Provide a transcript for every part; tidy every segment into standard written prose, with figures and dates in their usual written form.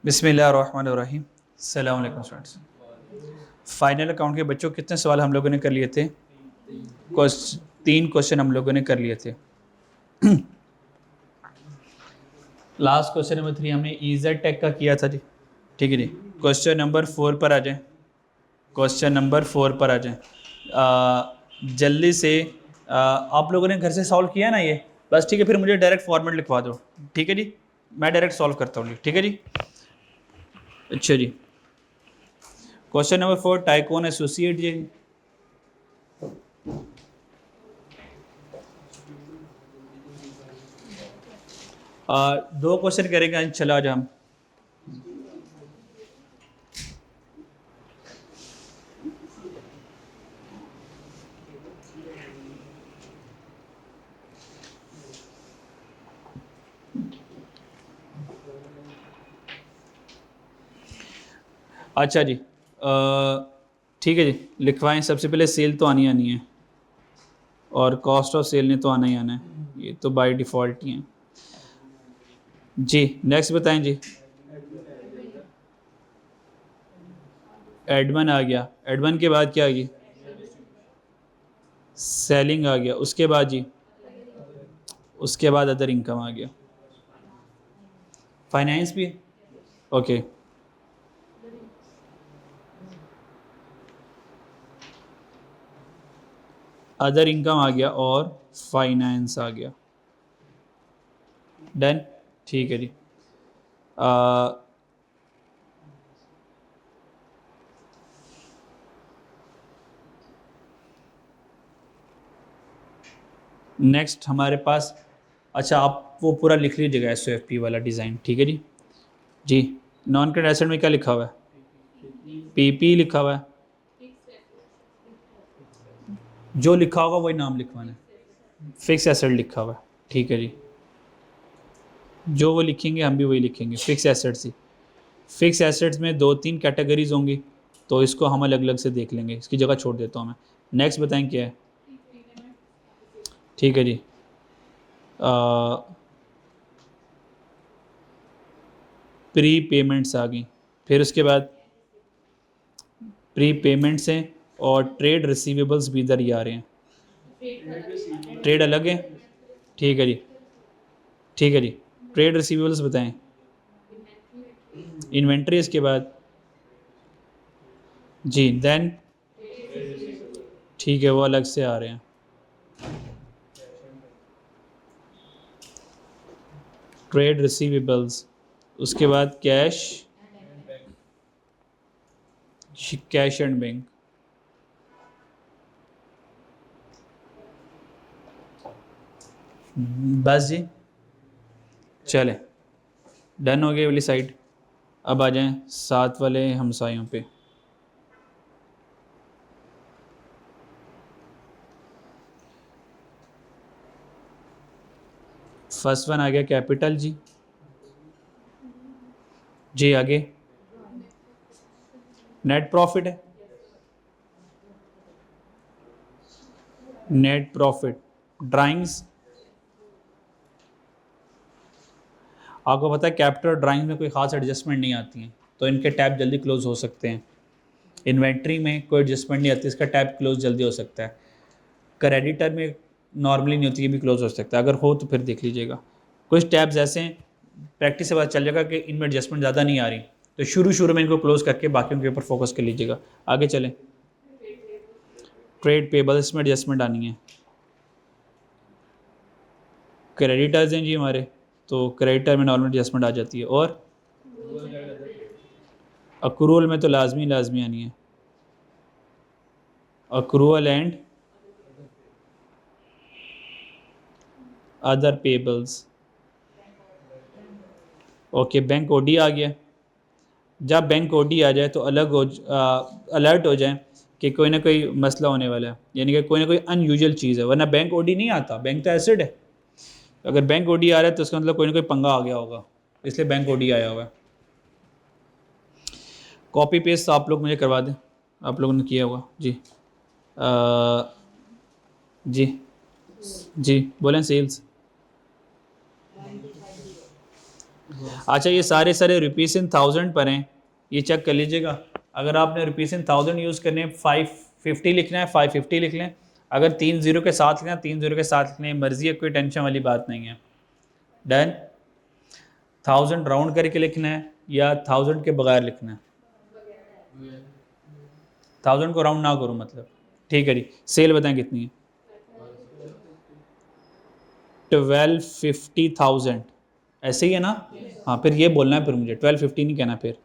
बिस्मिल्लाहिर्रहमानिर्रहीम। अस्सलाम वालेकुम स्टूडेंट्स। फाइनल अकाउंट के बच्चों कितने सवाल हम लोगों ने कर लिए थे? तीन क्वेश्चन हम लोगों ने कर लिए थे। लास्ट क्वेश्चन नंबर 3 हमने ईजेड टेक का किया था जी। ठीक है जी। क्वेश्चन नंबर 4 पर आ जाएं। क्वेश्चन नंबर 4 पर आ जाएं जल्दी से। आप लोगों ने घर से सॉल्व किया ना ये? बस ठीक है, फिर मुझे डायरेक्ट फॉर्मेट लिखवा दो। ठीक है जी, मैं डायरेक्ट सॉल्व करता हूँ जी। ठीक है जी। अच्छा जी, क्वेश्चन नंबर 4 टाइकोन एसोसिएट जी। दो क्वेश्चन करेंगे इंशाल्लाह आज हम। अच्छा जी, ठीक है जी, लिखवाएं। सबसे पहले सेल तो आनी आनी है और कॉस्ट ऑफ सेल ने तो आना ही आना है, ये तो बाय डिफ़ॉल्ट ही है जी। नेक्स्ट बताएं जी। एडमन आ गया, एडमन के बाद क्या आ गई? सेलिंग आ गया, उसके बाद जी, उसके बाद अदर इनकम आ गया। फाइनेंस भी है, ओके। अदर इनकम आ गया और फाइनेंस आ गया। डन, ठीक है जी। नेक्स्ट हमारे पास, अच्छा आप वो पूरा लिख लीजिएगा SOFP वाला डिज़ाइन। ठीक है जी। जी, नॉन करेंट एसेट में क्या लिखा हुआ है? PP लिखा हुआ है। जो लिखा होगा वही नाम लिखवाना है। फिक्स एसेट लिखा हुआ है, ठीक है जी। जो वो लिखेंगे हम भी वही लिखेंगे, फिक्स एसेट्स ही। फिक्स एसेट्स में दो तीन कैटेगरीज होंगी, तो इसको हम अलग अलग से देख लेंगे, इसकी जगह छोड़ देता हूँ मैं। नेक्स्ट बताएं क्या है? ठीक है जी। प्री पेमेंट्स आ गई, फिर उसके बाद प्री पेमेंट्स हैं और ट्रेड रिसीवेबल्स भी इधर ही आ रहे हैं। ट्रेड अलग है, ठीक है जी। ठीक है जी, ट्रेड रिसीवेबल्स बताएं। इन्वेंट्री इसके बाद जी, देन ठीक है, वो अलग से आ रहे हैं। ट्रेड रिसीवेबल्स, उसके बाद कैश, कैश एंड बैंक। बस जी, चले, डन हो गई वाली साइड। अब आ जाएं साथ वाले हमसायों पे। फर्स्ट वन आ गया कैपिटल जी। जी आगे नेट प्रॉफिट है। नेट प्रॉफिट ड्राइंग्स, आपको पता है कैपिटल और ड्राइंग में कोई ख़ास एडजस्टमेंट नहीं आती हैं, तो इनके टैब जल्दी क्लोज हो सकते हैं। इन्वेंट्री में कोई एडजस्टमेंट नहीं आती, इसका टैब क्लोज जल्दी हो सकता है। क्रेडिटर में नॉर्मली नहीं होती, ये भी क्लोज हो सकता है, अगर हो तो फिर देख लीजिएगा। कुछ टैब्स ऐसे हैं, प्रैक्टिस से पता चल जाएगा कि इनमें एडजस्टमेंट ज़्यादा नहीं आ रही, तो शुरू शुरू में इनको क्लोज करके बाकी के ऊपर फोकस कर लीजिएगा। आगे चलें। ट्रेड पेबल्स में एडजस्टमेंट आनी है। क्रेडिटर्स हैं जी हमारे, तो क्रेडिटर में नॉर्मल एडजस्टमेंट आ जाती है। और अक्रूवल में तो लाजमी लाजमी आनी है। Accrual and other payables, okay. Bank OD आ गया। जब बैंक ओडी आ जाए तो अलर्ट हो जाए कि कोई ना कोई मसला होने वाला है, यानी कि कोई ना कोई अनयूजुअल चीज़ है, वरना बैंक ओडी नहीं आता, बैंक तो एसिड है। अगर बैंक ओडी आ रहा है तो उसका मतलब कोई ना कोई पंगा आ गया होगा, इसलिए बैंक ओडी आया हुआ है। कॉपी पेस्ट आप लोग मुझे करवा दें, आप लोगों ने किया होगा जी। जी जी बोलें। सेल्स अच्छा ये सारे सारे रुपीस इन 1000 पर हैं, ये चेक कर लीजिएगा। अगर आपने रुपीस इन 1000 यूज़ करने 550 लिखना है 550 लिख लें, अगर 3 ज़ीरो के साथ लिखना 3 ज़ीरो के साथ लिखना है, मर्जी है, कोई टेंशन वाली बात नहीं है। डन। 1000 राउंड करके लिखना है या 1000 के बगैर लिखना है? 1000 को राउंड ना करूँ मतलब, ठीक है जी। सेल बताएं कितनी है? 1250,000 ऐसे ही है ना? हाँ फिर ये बोलना है, फिर मुझे 1250 नहीं कहना, फिर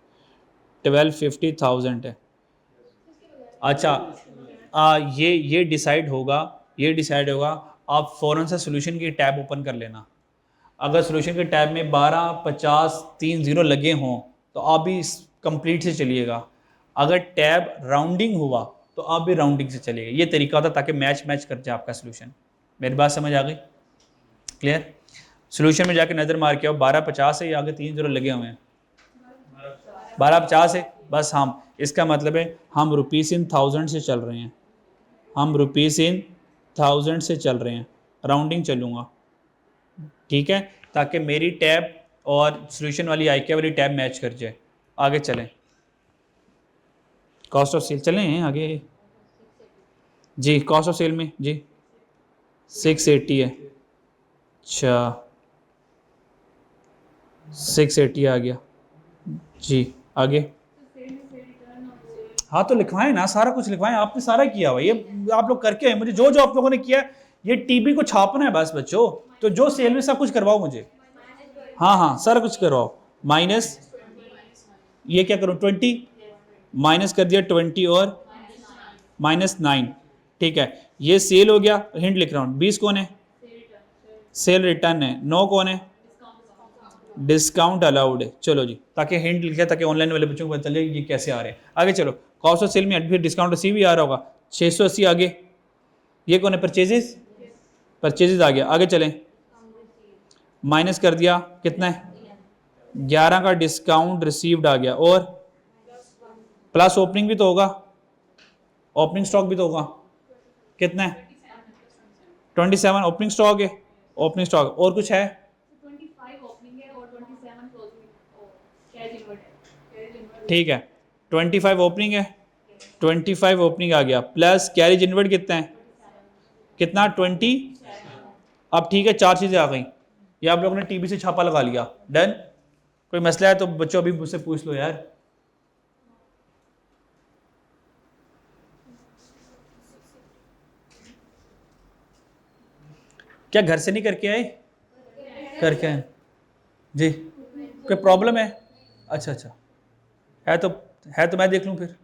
1250,000 है। अच्छा ये डिसाइड होगा, ये डिसाइड होगा, आप फ़ौरन से सोल्यूशन की टैब ओपन कर लेना। अगर सोल्यूशन के टैब में 12, 50, 3 ज़ीरो लगे हों तो आप भी कंप्लीट से चलिएगा। अगर टैब राउंडिंग हुआ तो आप भी राउंडिंग से चलिएगा। ये तरीका होता ताकि मैच कर जाए आपका सोल्यूशन। मेरी बात समझ आ गई? क्लियर? सोल्यूशन में जाके नज़र मार के आओ, 1250 है या आगे 3 ज़ीरो लगे हुए हैं? 1250 है बस। हम इसका मतलब है हम रुपीस इन 1000 से चल रहे हैं, हम रुपीस इन 1000 से चल रहे हैं, राउंडिंग चलूँगा, ठीक है, ताकि मेरी टैब और सोल्यूशन वाली आईके वाली टैब मैच कर जाए। आगे चलें, कॉस्ट ऑफ सेल चलें आगे जी। कॉस्ट ऑफ सेल में जी 680 है। अच्छा 680 आ गया जी। आगे हाँ तो लिखवाएं ना, सारा कुछ लिखवाएं, आपने सारा किया हुआ, ये आप लोग करके आए, मुझे जो जो आप लोगों ने किया ये टीबी को छापना है बस बच्चों। तो जो सेल में सब कुछ करवाओ मुझे, हाँ हाँ सारा कुछ करवाओ। माइनस ये क्या करूँ 20, माइनस कर दिया 20 और -9, ठीक है। ये सेल हो गया, हिंट लिख रहा हूँ। 20 कौन है? सेल रिटर्न है। 9 कौन है? डिस्काउंट अलाउड है। चलो जी, ताकि हिंट लिखा, ताकि ऑनलाइन वाले बच्चों को पता चले ये कैसे आ रहे हैं। आगे चलो, कॉस्ट ऑफ सेल में फिर डिस्काउंट रिसीव भी आ रहा होगा 680। आगे ये कौन है? परचेजेस, परचेजेस आ गया। आगे चलें, माइनस कर दिया, कितना है? 11 का डिस्काउंट रिसीव्ड आ गया, और प्लस ओपनिंग भी तो होगा, ओपनिंग स्टॉक भी तो होगा, कितना है? 27 ओपनिंग स्टॉक है। ओपनिंग स्टॉक और कुछ है? 25 ओपनिंग है और 27 क्लोजिंग है। ठीक है 25 ओपनिंग है, 25 ओपनिंग आ गया, प्लस कैरेज इनवर्ड कितना है? कितना? 20। अब ठीक है, 4 चीज़ें आ गई। ये आप लोगों ने टीबी से छापा लगा लिया। डन। कोई मसला है तो बच्चों अभी मुझसे पूछ लो यार। क्या घर से नहीं करके आए? करके आए जी। कोई प्रॉब्लम है? अच्छा अच्छा, है तो मैं देख लूँ फिर।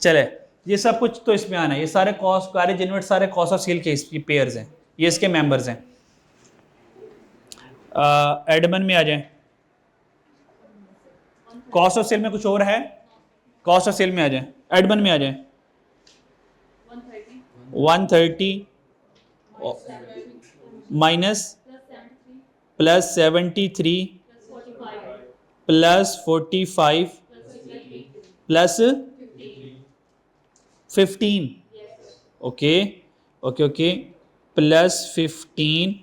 चले, ये सब कुछ तो इसमें आना है। ये सारे कॉस्ट, कैरेज इनवर्ड, सारे कॉस्ट ऑफ सेल के पेयर्स हैं, ये इसके मेंबर्स हैं। एडमन में आ जाएं। कॉस्ट ऑफ सेल में कुछ और है? कॉस्ट ऑफ सेल में आ जाएं, एडमन में आ जाएं। 130 minus plus 73 plus 45 plus 15। Okay okay okay, plus 15।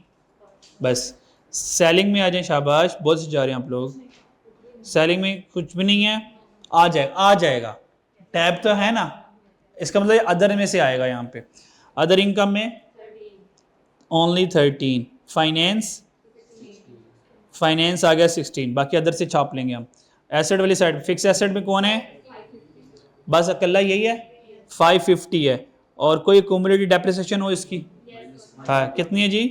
बस सेलिंग में आ जाए। शाबाश, बहुत से जा रहे हैं आप लोग। सेलिंग में कुछ भी नहीं है, आ जाएगा। टैब तो है ना, इसका मतलब अदर में से आएगा। यहाँ पे अदर इनकम में ओनली 13। फाइनेंस आ गया 16, बाकी अदर से छाप लेंगे हम। एसेट वाली साइड, फिक्स एसेट में कौन है? बस अकेला यही है, 550 है। और कोई क्यूमुलेटिव डेप्रिसिएशन हो इसकी? हाँ कितनी है जी?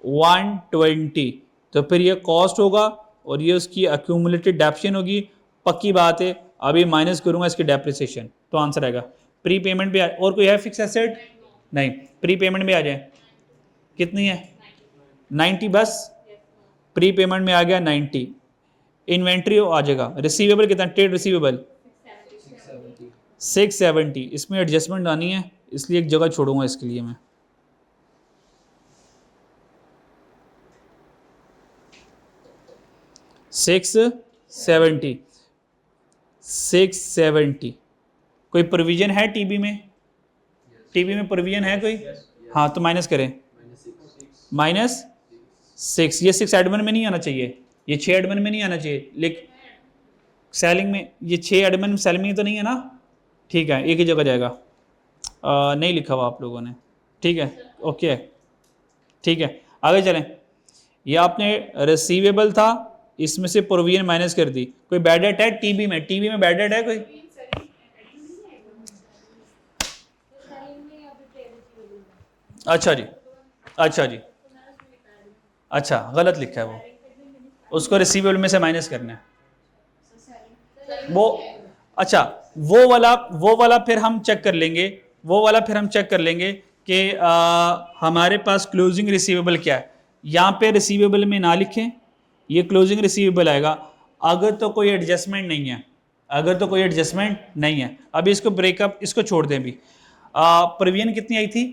120। तो फिर ये कॉस्ट होगा और ये उसकी एक्यूमुलेटेड डेप्रिसिएशन होगी। पक्की बात है, अभी माइनस करूंगा इसकी डेप्रिसिएशन, तो आंसर आएगा। प्री पेमेंट भी और कोई है फिक्स एसेट? नहीं। प्री पेमेंट में आ जाए, कितनी है? 90 बस। प्री पेमेंट में आ गया 90। इन्वेंट्री आ जाएगा। रिसीवेबल कितना? Trade receivable 670। इसमें एडजस्टमेंट आनी है, इसलिए एक जगह छोड़ूंगा इसके लिए मैं। Six seventy. कोई प्रोविजन है टीबी में? टीबी में प्रोविजन है कोई? हाँ तो माइनस करें, माइनस 6, ये 6 एडमिन में नहीं आना चाहिए, ये 6 एडमिन में नहीं आना चाहिए, लेकिन सेलिंग में ये 6 एडमिन सेलिंग में तो नहीं है ना, ठीक है, एक ही जगह जाएगा। नहीं लिखा हुआ आप लोगों ने, ठीक है, ओके, ठीक है, आगे चलें। ये आपने रिसीवेबल था, इसमें से प्रोविजन माइनस कर दी। कोई बैड डेट है टीबी में? टीबी में बैड डेट है कोई? अच्छा जी, अच्छा जी, अच्छा गलत लिखा है वो, उसको रिसीवेबल में से माइनस करना है वो। अच्छा वो वाला फिर हम चेक कर लेंगे, वो वाला फिर हम चेक कर लेंगे कि हमारे पास क्लोजिंग रिसीवेबल क्या है। यहाँ पे रिसीवेबल में ना लिखें, ये क्लोजिंग रिसीवेबल आएगा अगर तो कोई एडजस्टमेंट नहीं है, अगर तो कोई एडजस्टमेंट नहीं है। अभी इसको ब्रेकअप, इसको छोड़ दें अभी। प्रोविजन कितनी आई थी?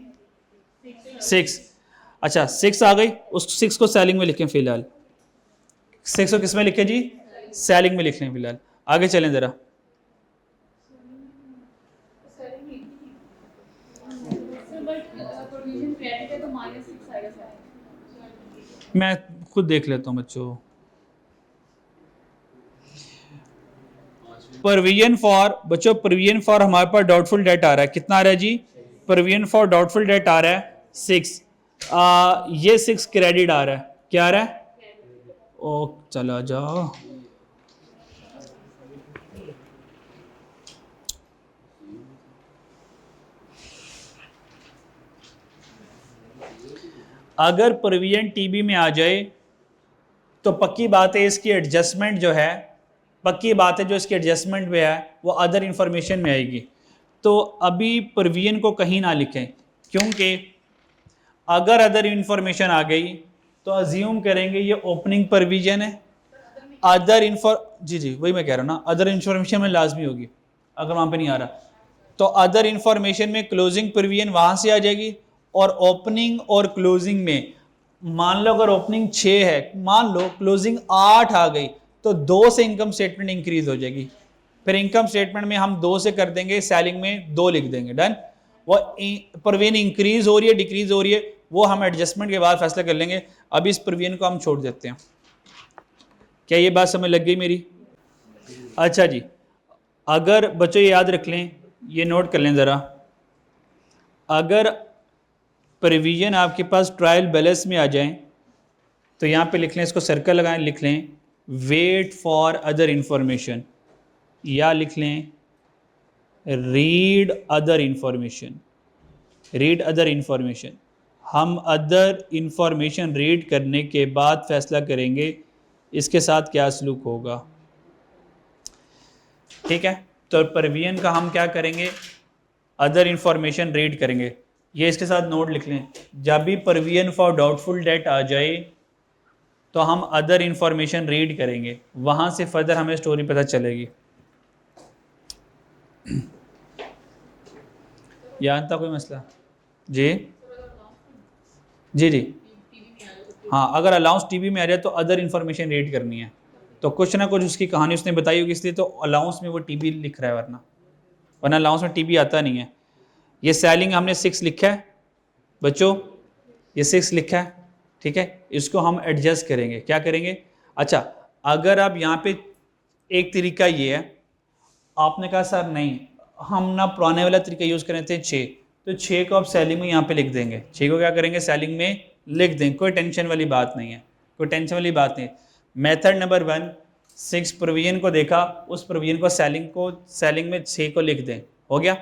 6। अच्छा 6 आ गई, उस 6 को सेलिंग में लिखें फिलहाल। 6 को किस में लिखें जी? सेलिंग में लिख लें फिलहाल। आगे चलें ज़रा। मैं खुद देख लेता हूँ बच्चों। प्रोविजन फॉर, बच्चों प्रोविजन फॉर हमारे पास डाउटफुल डेट आ रहा है, कितना आ रहा है जी? प्रोविजन फॉर डाउटफुल डेट आ रहा है 6। ये 6 क्रेडिट आ रहा है, क्या आ रहा है? ओ चला जाओ, अगर प्रोविजन टीबी में आ जाए तो पक्की बात है इसकी एडजस्टमेंट जो है, पक्की बात है जो इसकी एडजस्टमेंट में है वो अदर इंफॉर्मेशन में आएगी। तो अभी प्रोविजन को कहीं ना लिखें, क्योंकि अगर अदर इंफॉर्मेशन आ गई तो अज्यूम करेंगे ये ओपनिंग प्रोविजन है। अदर जी वही मैं कह रहा हूँ ना, अदर इंफॉर्मेशन में लाजमी होगी, अगर वहाँ पे नहीं आ रहा तो अदर इंफॉर्मेशन में क्लोजिंग प्रोविजन वहाँ से आ जाएगी, और ओपनिंग और क्लोजिंग में मान लो अगर ओपनिंग 6 है, मान लो क्लोजिंग 8 आ गई तो 2 से इनकम स्टेटमेंट इंक्रीज हो जाएगी। फिर इनकम स्टेटमेंट में हम 2 से कर देंगे, सेलिंग में 2 लिख देंगे, डन। वो प्रोविजन इंक्रीज हो रही है डिक्रीज हो रही है वो हम एडजस्टमेंट के बाद फैसला कर लेंगे। अभी इस प्रोविजन को हम छोड़ देते हैं। क्या ये बात समझ लग गई मेरी? अच्छा जी, अगर बच्चों ये याद रख लें, ये नोट कर लें ज़रा, अगर प्रोविजन आपके पास ट्रायल बैलेंस में आ जाए तो यहाँ पे लिख लें, इसको सर्कल लगाएं, लिख लें वेट फॉर अदर इंफॉर्मेशन, या लिख लें read other information, read other information. हम अदर इंफॉर्मेशन रीड करने के बाद फैसला करेंगे इसके साथ क्या सलूक होगा, ठीक है। तो प्रोविजन का हम क्या करेंगे, अदर इंफॉर्मेशन रीड करेंगे। ये इसके साथ नोट लिख लें, जब भी प्रोविजन फॉर डाउटफुल डेट आ जाए तो हम अदर इंफॉर्मेशन रीड करेंगे, वहाँ से फर्दर हमें स्टोरी पता चलेगी। यहाँ था कोई मसला? जी जी जी, हाँ अगर अलाउंस टीवी में आ जाए तो अदर इंफॉर्मेशन रीड करनी है, तो कुछ ना कुछ उसकी कहानी उसने बताई होगी, इसलिए तो अलाउंस में वो टीबी लिख रहा है, वरना अलाउंस में टीबी आता नहीं है। ये सेलिंग हमने 6 लिखा है बच्चों, ये 6 लिखा है, ठीक है। इसको हम एडजस्ट करेंगे, क्या करेंगे? अच्छा अगर आप यहाँ पे, एक तरीका ये है, आपने कहा सर नहीं हम ना पुराने वाला तरीका यूज़ कर रहे थे 6, तो 6 को आप सेलिंग में यहाँ पे लिख देंगे, 6 को क्या करेंगे सेलिंग में लिख देंगे, कोई टेंशन वाली बात नहीं है, कोई टेंशन वाली बात नहीं। मेथड नंबर 1, 6 प्रोविजन को देखा, उस प्रोविजन को सेलिंग में 6 को लिख दें, हो गया।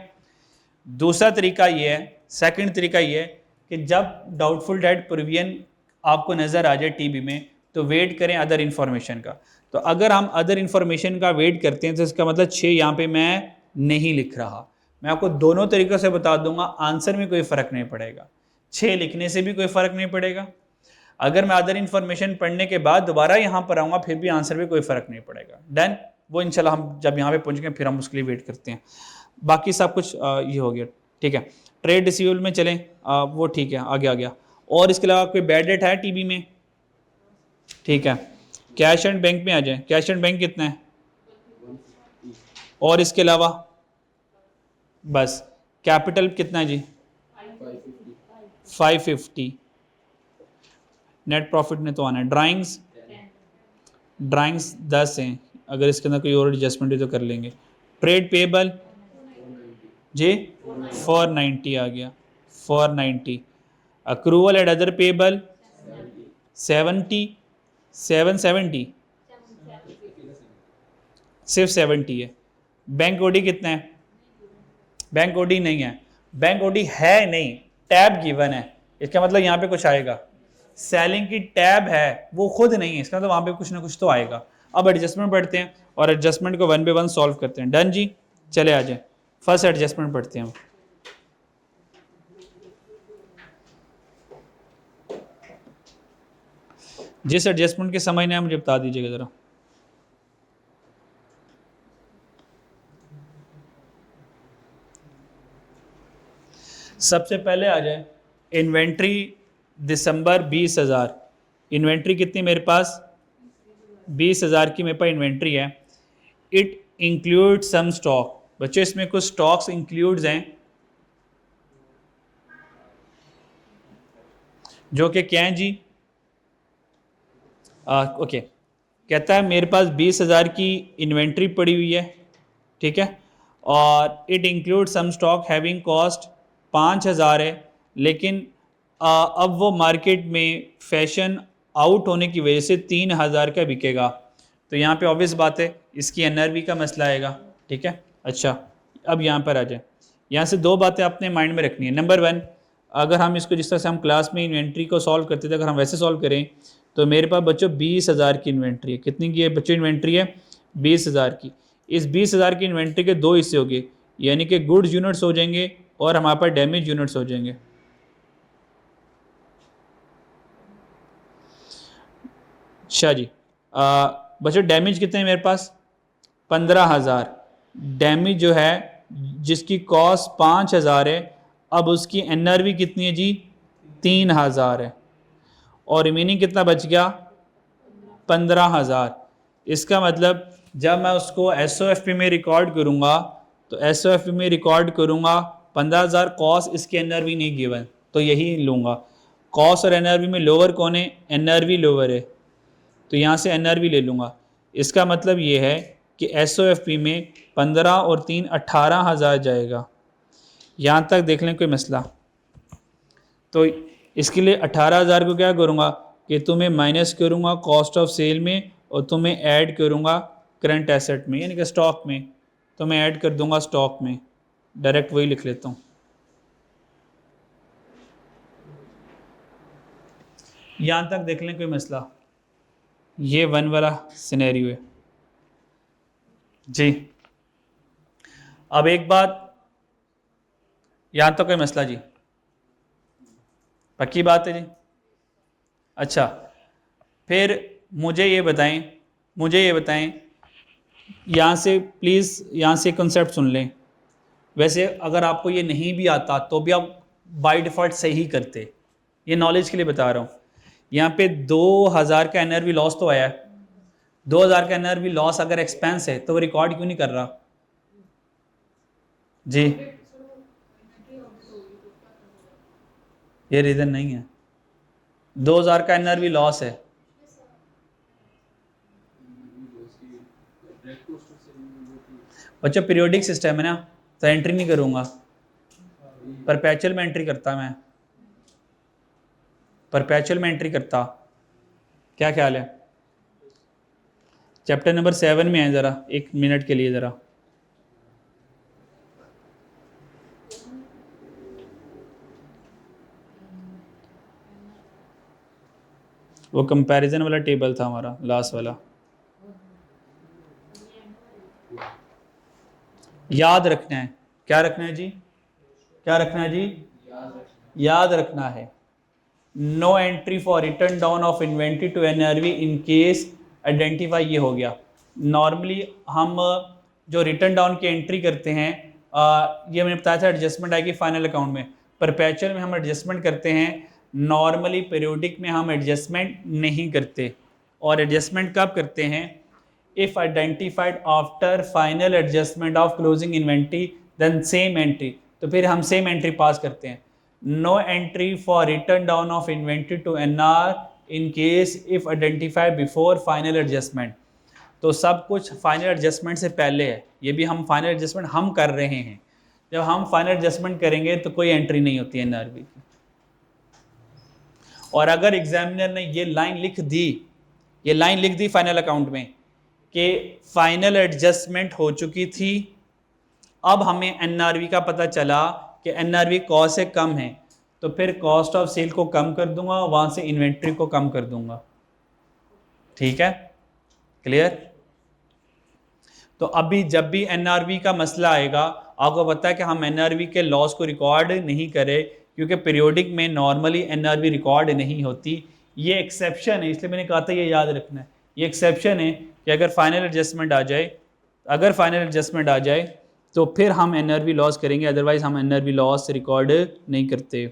दूसरा तरीका ये है, सेकंड तरीका ये है कि जब डाउटफुल डेट प्रोविजन आपको नज़र आ जाए टीबी में तो वेट करें अदर इन्फॉर्मेशन का। तो अगर हम अदर इन्फॉर्मेशन का वेट करते हैं तो इसका मतलब 6 यहाँ पे मैं नहीं लिख रहा। मैं आपको दोनों तरीक़ों से बता दूंगा, आंसर में कोई फ़र्क नहीं पड़ेगा, 6 लिखने से भी कोई फ़र्क नहीं पड़ेगा, अगर मैं अदर इन्फॉर्मेशन पढ़ने के बाद दोबारा यहाँ पर आऊँगा फिर भी आंसर में कोई फ़र्क नहीं पड़ेगा, डन। वो इंशाल्लाह हम जब यहाँ पे पहुँच गए फिर हम उसके लिए वेट करते हैं। बाकी सब कुछ ये हो गया, ठीक है। ट्रेड रिसीवेबल में चलें, वो ठीक है, आगे आ गया। और इसके अलावा कोई बैड डेट है टीबी में? ठीक है, कैश एंड बैंक में आ जाए, कैश एंड बैंक कितना है? और इसके अलावा बस कैपिटल कितना है जी? 550। नेट प्रॉफिट ने तो आना है। ड्राइंग्स 10 हैं, अगर इसके अंदर कोई और एडजस्टमेंट है तो कर लेंगे। ट्रेड पेबल जी 490 आ गया, 490। अक्रूवल एट अदर पेबल 770 सिर्फ 70 है। बैंक ओडी कितना है? बैंक ओडी नहीं है, बैंक ओडी है नहीं, टैब गिवन है, इसका मतलब यहाँ पे कुछ आएगा। सेलिंग की टैब है वो खुद नहीं है, इसका मतलब वहाँ पे कुछ ना कुछ तो आएगा। अब एडजस्टमेंट पढ़ते हैं और एडजस्टमेंट को 1 बाय 1 सॉल्व करते हैं। डन जी, चले आ जाए। फर्स्ट एडजस्टमेंट पढ़ते हैं। जिस एडजस्टमेंट के समझना है मुझे बता दीजिएगा ज़रा। सबसे पहले आ जाए इन्वेंट्री दिसंबर 20,000। इन्वेंट्री कितनी मेरे पास? 20,000 की मेरे पास इन्वेंट्री है। It include some stock. बच्चों इसमें कुछ स्टॉक्स इंक्लूड्स हैं जो कि क्या हैं जी? ओके, कहता है मेरे पास 20,000 की इन्वेंट्री पड़ी हुई है, ठीक है, और it include some stock having cost 5,000 है, लेकिन अब वो मार्केट में फैशन आउट होने की वजह से 3,000 का बिकेगा। तो यहाँ पे ऑब्वियस बात है इसकी एनआरवी का मसला आएगा, ठीक है। अच्छा, अब यहाँ पर आ जाए। यहाँ से दो बातें आपने माइंड में रखनी है। नंबर 1, अगर हम इसको जिस तरह से हम क्लास में इन्वेंट्री को सॉल्व करते थे, अगर हम वैसे सॉल्व करें तो मेरे पास बच्चों 20,000 की इन्वेंट्री है। कितनी की है बच्चों इन्वेंट्री है? 20,000 की। इस 20,000 की इन्वेंट्री के दो हिस्से हो गए, यानी कि गुड्स यूनिट्स हो जाएंगे और हमारे पास डैमेज यूनिट्स हो जाएंगे। अच्छा जी, बच्चों डैमेज कितने हैं मेरे पास? 15,000। डैमेज जो है जिसकी कॉस्ट 5,000 है, अब उसकी एनआरवी कितनी है जी? 3,000 है, और रिमेनिंग कितना बच गया? 15,000। इसका मतलब जब मैं उसको एसओएफपी में रिकॉर्ड करूँगा तो एसओएफपी में रिकॉर्ड करूँगा 15,000 कॉस्ट, इसके एनआरवी नहीं गिवन, तो यही लूँगा। कॉस्ट और एनआरवी में लोअर कौन है? एनआरवी लोअर है, तो यहाँ से एनआरवी ले लूँगा। इसका मतलब ये है कि एसओएफपी में 15 और 3 18,000 जाएगा। यहाँ तक देख लें कोई मसला? तो इसके लिए 18,000 को क्या करूँगा कि तुम्हें माइनस करूँगा कॉस्ट ऑफ सेल में और तुम्हें ऐड करूँगा करंट एसेट में, यानी कि स्टॉक में, तो मैं ऐड कर दूँगा स्टॉक में। डायरेक्ट वही लिख लेता हूँ। यहाँ तक देख लें कोई मसला? ये 1 वाला सिनेरियो है जी। अब एक बात, यहाँ तो कोई मसला जी? पक्की बात है जी? अच्छा, फिर मुझे ये बताएं यहाँ से प्लीज़, यहाँ से कंसेप्ट सुन लें। वैसे अगर आपको ये नहीं भी आता तो भी आप बाय डिफ़ॉल्ट सही करते, ये नॉलेज के लिए बता रहा हूँ। यहाँ पे 2,000 का एनआरवी लॉस तो आया है। 2,000 का एनआरवी लॉस अगर एक्सपेंस है तो वो रिकॉर्ड क्यों नहीं कर रहा जी? ये रीज़न नहीं है। 2,000 का एनआरवी लॉस है, बच्चों पीरियोडिक सिस्टम है ना, तो एंट्री नहीं करूँगा, परपेचुअल में एंट्री करता। मैं परपेचुअल में एंट्री करता। क्या ख्याल है? चैप्टर नंबर 7 में है, ज़रा 1 मिनट के लिए ज़रा। वो कंपैरिजन वाला टेबल था हमारा लास्ट वाला, याद रखना है। क्या रखना है जी? क्या रखना है जी? याद रखना है। No entry for return down of inventory to NRV in case identify. ये हो गया। नॉर्मली हम जो रिटर्न डाउन की एंट्री करते हैं, ये मैंने बताया था एडजस्टमेंट आएगी फाइनल अकाउंट में। परपेचुअल में हम एडजस्टमेंट करते हैं, नॉर्मली पीरियोडिक में हम एडजस्टमेंट नहीं करते। और एडजस्टमेंट कब करते हैं? If identified after final adjustment of closing inventory then same entry, तो फिर हम सेम एंट्री पास करते हैं। No entry for return down of inventory to NR in case if identify before final adjustment, तो सब कुछ फाइनल एडजस्टमेंट से पहले है, ये भी हम फाइनल एडजस्टमेंट हम कर रहे हैं। जब हम फाइनल एडजस्टमेंट करेंगे तो कोई एंट्री नहीं होती है एनआरवी की। और अगर एग्जामिनर ने ये लाइन लिख दी फाइनल अकाउंट में कि फाइनल एडजस्टमेंट हो चुकी थी, अब हमें एनआरवी का पता चला कि एनआरवी कॉस्ट से कम है, तो फिर कॉस्ट ऑफ सेल को कम कर दूंगा, वहां से इन्वेंट्री को कम कर दूंगा। ठीक है, क्लियर? तो अभी जब भी एनआरवी का मसला आएगा, आपको पता है कि हम एनआरवी के लॉस को रिकॉर्ड नहीं करें, क्योंकि पीरियोडिक में नॉर्मली एनआरवी रिकॉर्ड नहीं होती। ये एक्सेप्शन है, इसलिए मैंने कहा था ये याद रखना है। ये एक्सेप्शन है कि अगर फाइनल एडजस्टमेंट आ जाए तो फिर हम एनआरवी लॉस करेंगे, अदरवाइज हम एनआरवी लॉस रिकॉर्ड नहीं करते।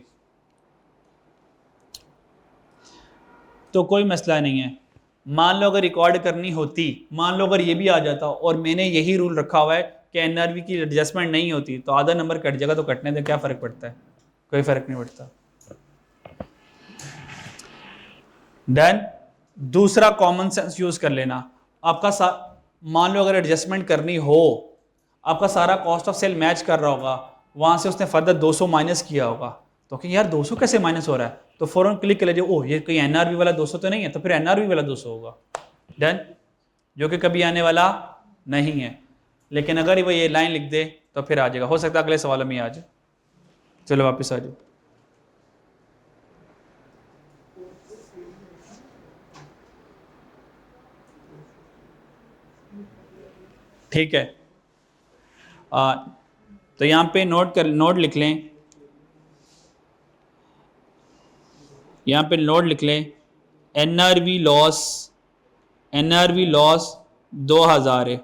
तो कोई मसला नहीं है। मान लो अगर रिकॉर्ड करनी होती, मान लो अगर ये भी आ जाता और मैंने यही रूल रखा हुआ है कि एनआरवी की एडजस्टमेंट नहीं होती, तो आधा नंबर कट जाएगा, तो कटने से क्या फ़र्क पड़ता है? कोई फ़र्क नहीं पड़ता। देन दूसरा कॉमन सेंस यूज़ कर लेना। मान लो अगर एडजस्टमेंट करनी हो, आपका सारा कॉस्ट ऑफ सेल मैच कर रहा होगा, वहाँ से उसने फर्दर 200 माइनस किया होगा, तो कि यार 200 कैसे माइनस हो रहा है, तो फ़ौरन क्लिक कर लीजिए, ओह ये कोई एनआरवी वाला 200 तो नहीं है, तो फिर एनआरवी वाला 200 होगा। डन, जो कि कभी आने वाला नहीं है। लेकिन अगर वो ये लाइन लिख दे तो फिर आ जाएगा। हो सकता है अगले सवाल में आ जाए। चलो वापस आ जाओ। ठीक है, तो यहाँ पे नोट लिख लें, यहाँ पे नोट लिख लें, एनआरवी लॉस 2000 है।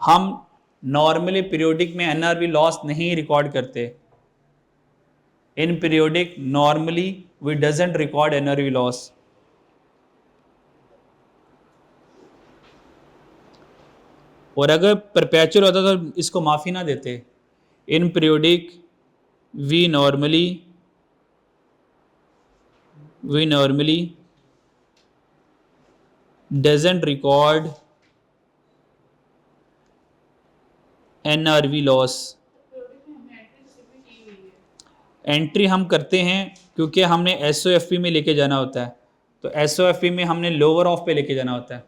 हम नॉर्मली पीरियोडिक में एनआरवी लॉस नहीं रिकॉर्ड करते। In periodic normally we doesn't record NRV loss. और अगर परपेचुअल होता तो इसको माफ़ी ना देते। In periodic we normally doesn't record NRV loss. Entry हम करते हैं क्योंकि हमने एसओएफपी में लेके जाना होता है, तो एसओएफपी में हमने लोअर ऑफ पे लेके जाना होता है।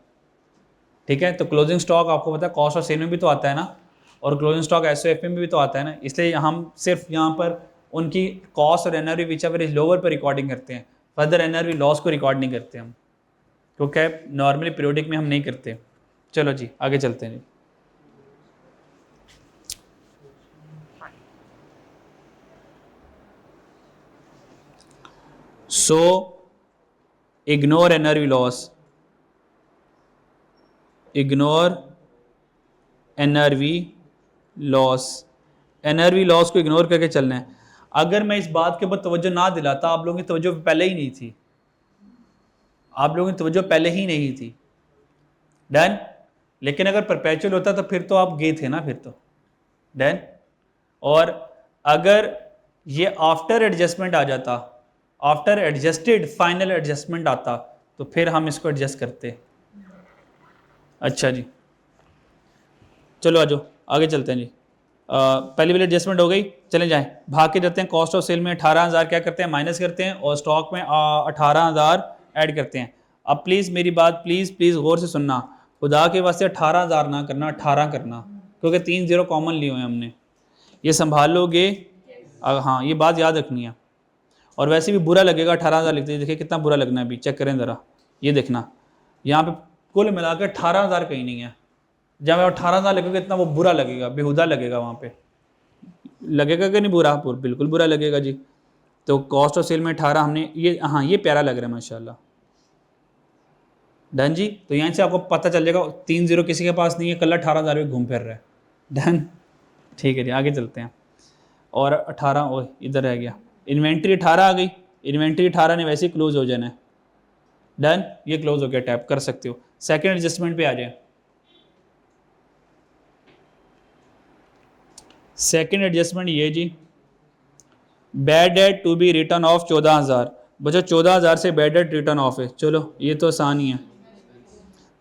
ठीक है, तो क्लोजिंग स्टॉक आपको पता है कॉस्ट ऑफ सेल में भी तो आता है ना, और क्लोजिंग स्टॉक एसओएफपी में भी तो आता है ना, इसलिए हम सिर्फ यहाँ पर उनकी कॉस्ट और NRV which ever is lower पर रिकॉर्डिंग करते हैं, फर्दर एनआरवी लॉस को रिकॉर्ड नहीं करते हम, क्योंकि नॉर्मली पीरियोडिक में हम नहीं करते। चलो जी आगे चलते हैं जी। So ignore NRV loss, NRV loss को इग्नोर करके चलना है। अगर मैं इस बात के ऊपर तवज्जो ना दिलाता, आप लोगों की तवज्जो पहले ही नहीं थी, डन। लेकिन अगर परपेचुअल होता तो फिर तो आप गए थे ना, फिर तो डन। और अगर ये आफ्टर एडजस्टमेंट आ जाता, आफ्टर एडजस्टेड फाइनल एडजस्टमेंट आता, तो फिर हम इसको एडजस्ट करते। अच्छा जी, चलो आ जाओ आगे चलते हैं जी। पहली वाली एडजस्टमेंट हो गई, चले जाएं, भाग के जाते हैं। कॉस्ट ऑफ सेल में 18,000 क्या करते हैं, माइनस करते हैं, और स्टॉक में 18,000 ऐड करते हैं। अब प्लीज़ मेरी बात प्लीज़ गौर से सुनना, खुदा के वास्ते 18,000 ना करना, 18 करना, क्योंकि 3 0 कॉमन लिए हुए हैं हमने, ये संभाल लोगे। हाँ ये बात याद रखनी है। और वैसे भी बुरा लगेगा 18,000 लिखते, देखिए कितना बुरा लगना है अभी, चेक करें ज़रा, ये देखना यहाँ पे कुल मिलाकर 18,000 कहीं नहीं है। जब 18,000 लगेगा इतना वो बुरा लगेगा, बेहुदा लगेगा, वहाँ पे लगेगा कि नहीं बुरा, बिल्कुल बुरा लगेगा जी। तो कॉस्ट ऑफ सेल में 18 हमने ये, हाँ ये प्यारा लग रहा है माशाल्लाह, डन जी। तो यहाँ से आपको पता चल जाएगा 3 0 किसी के पास नहीं है, कल 18,000 में घूम फिर रहा है, डन। ठीक है जी आगे चलते हैं। और 18 ओ इधर रह गया, इन्वेंट्री 18 आ गई, इन्वेंट्री 18 ने वैसे ही क्लोज हो जाना है, डन, ये क्लोज हो गया, टैप कर सकते हो। सेकंड एडजस्टमेंट पे आ जाए। सेकंड एडजस्टमेंट ये जी, bad debt to be return of 14,000। बच्चों 14,000 से बैड डेट रिटर्न ऑफ है, चलो ये तो आसान ही है।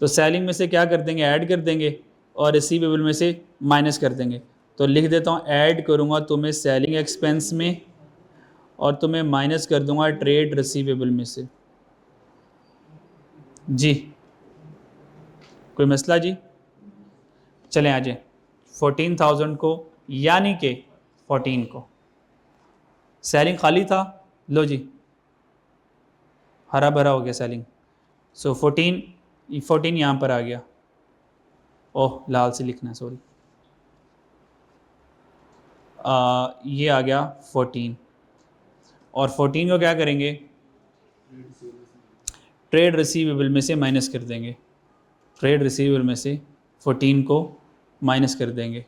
तो सेलिंग में से क्या कर देंगे, ऐड कर देंगे, और रिसीवेबल में से माइनस कर देंगे। तो लिख देता हूँ, ऐड करूँगा तुम्हें सेलिंग एक्सपेंस में और तुम्हें माइनस कर दूंगा ट्रेड रिसीवेबल में से। जी कोई मसला जी? चलें आ जाए 14,000 को, यानी कि 14 को सेलिंग खाली था, लो जी हरा भरा हो गया सेलिंग। सो 14 यहाँ पर आ गया, ओह लाल से लिखना है सॉरी, ये आ गया 14, और 14 को क्या करेंगे, ट्रेड रिसीवेबल में से माइनस कर देंगे। ट्रेड रिसीवेबल में से 14 को माइनस कर देंगे,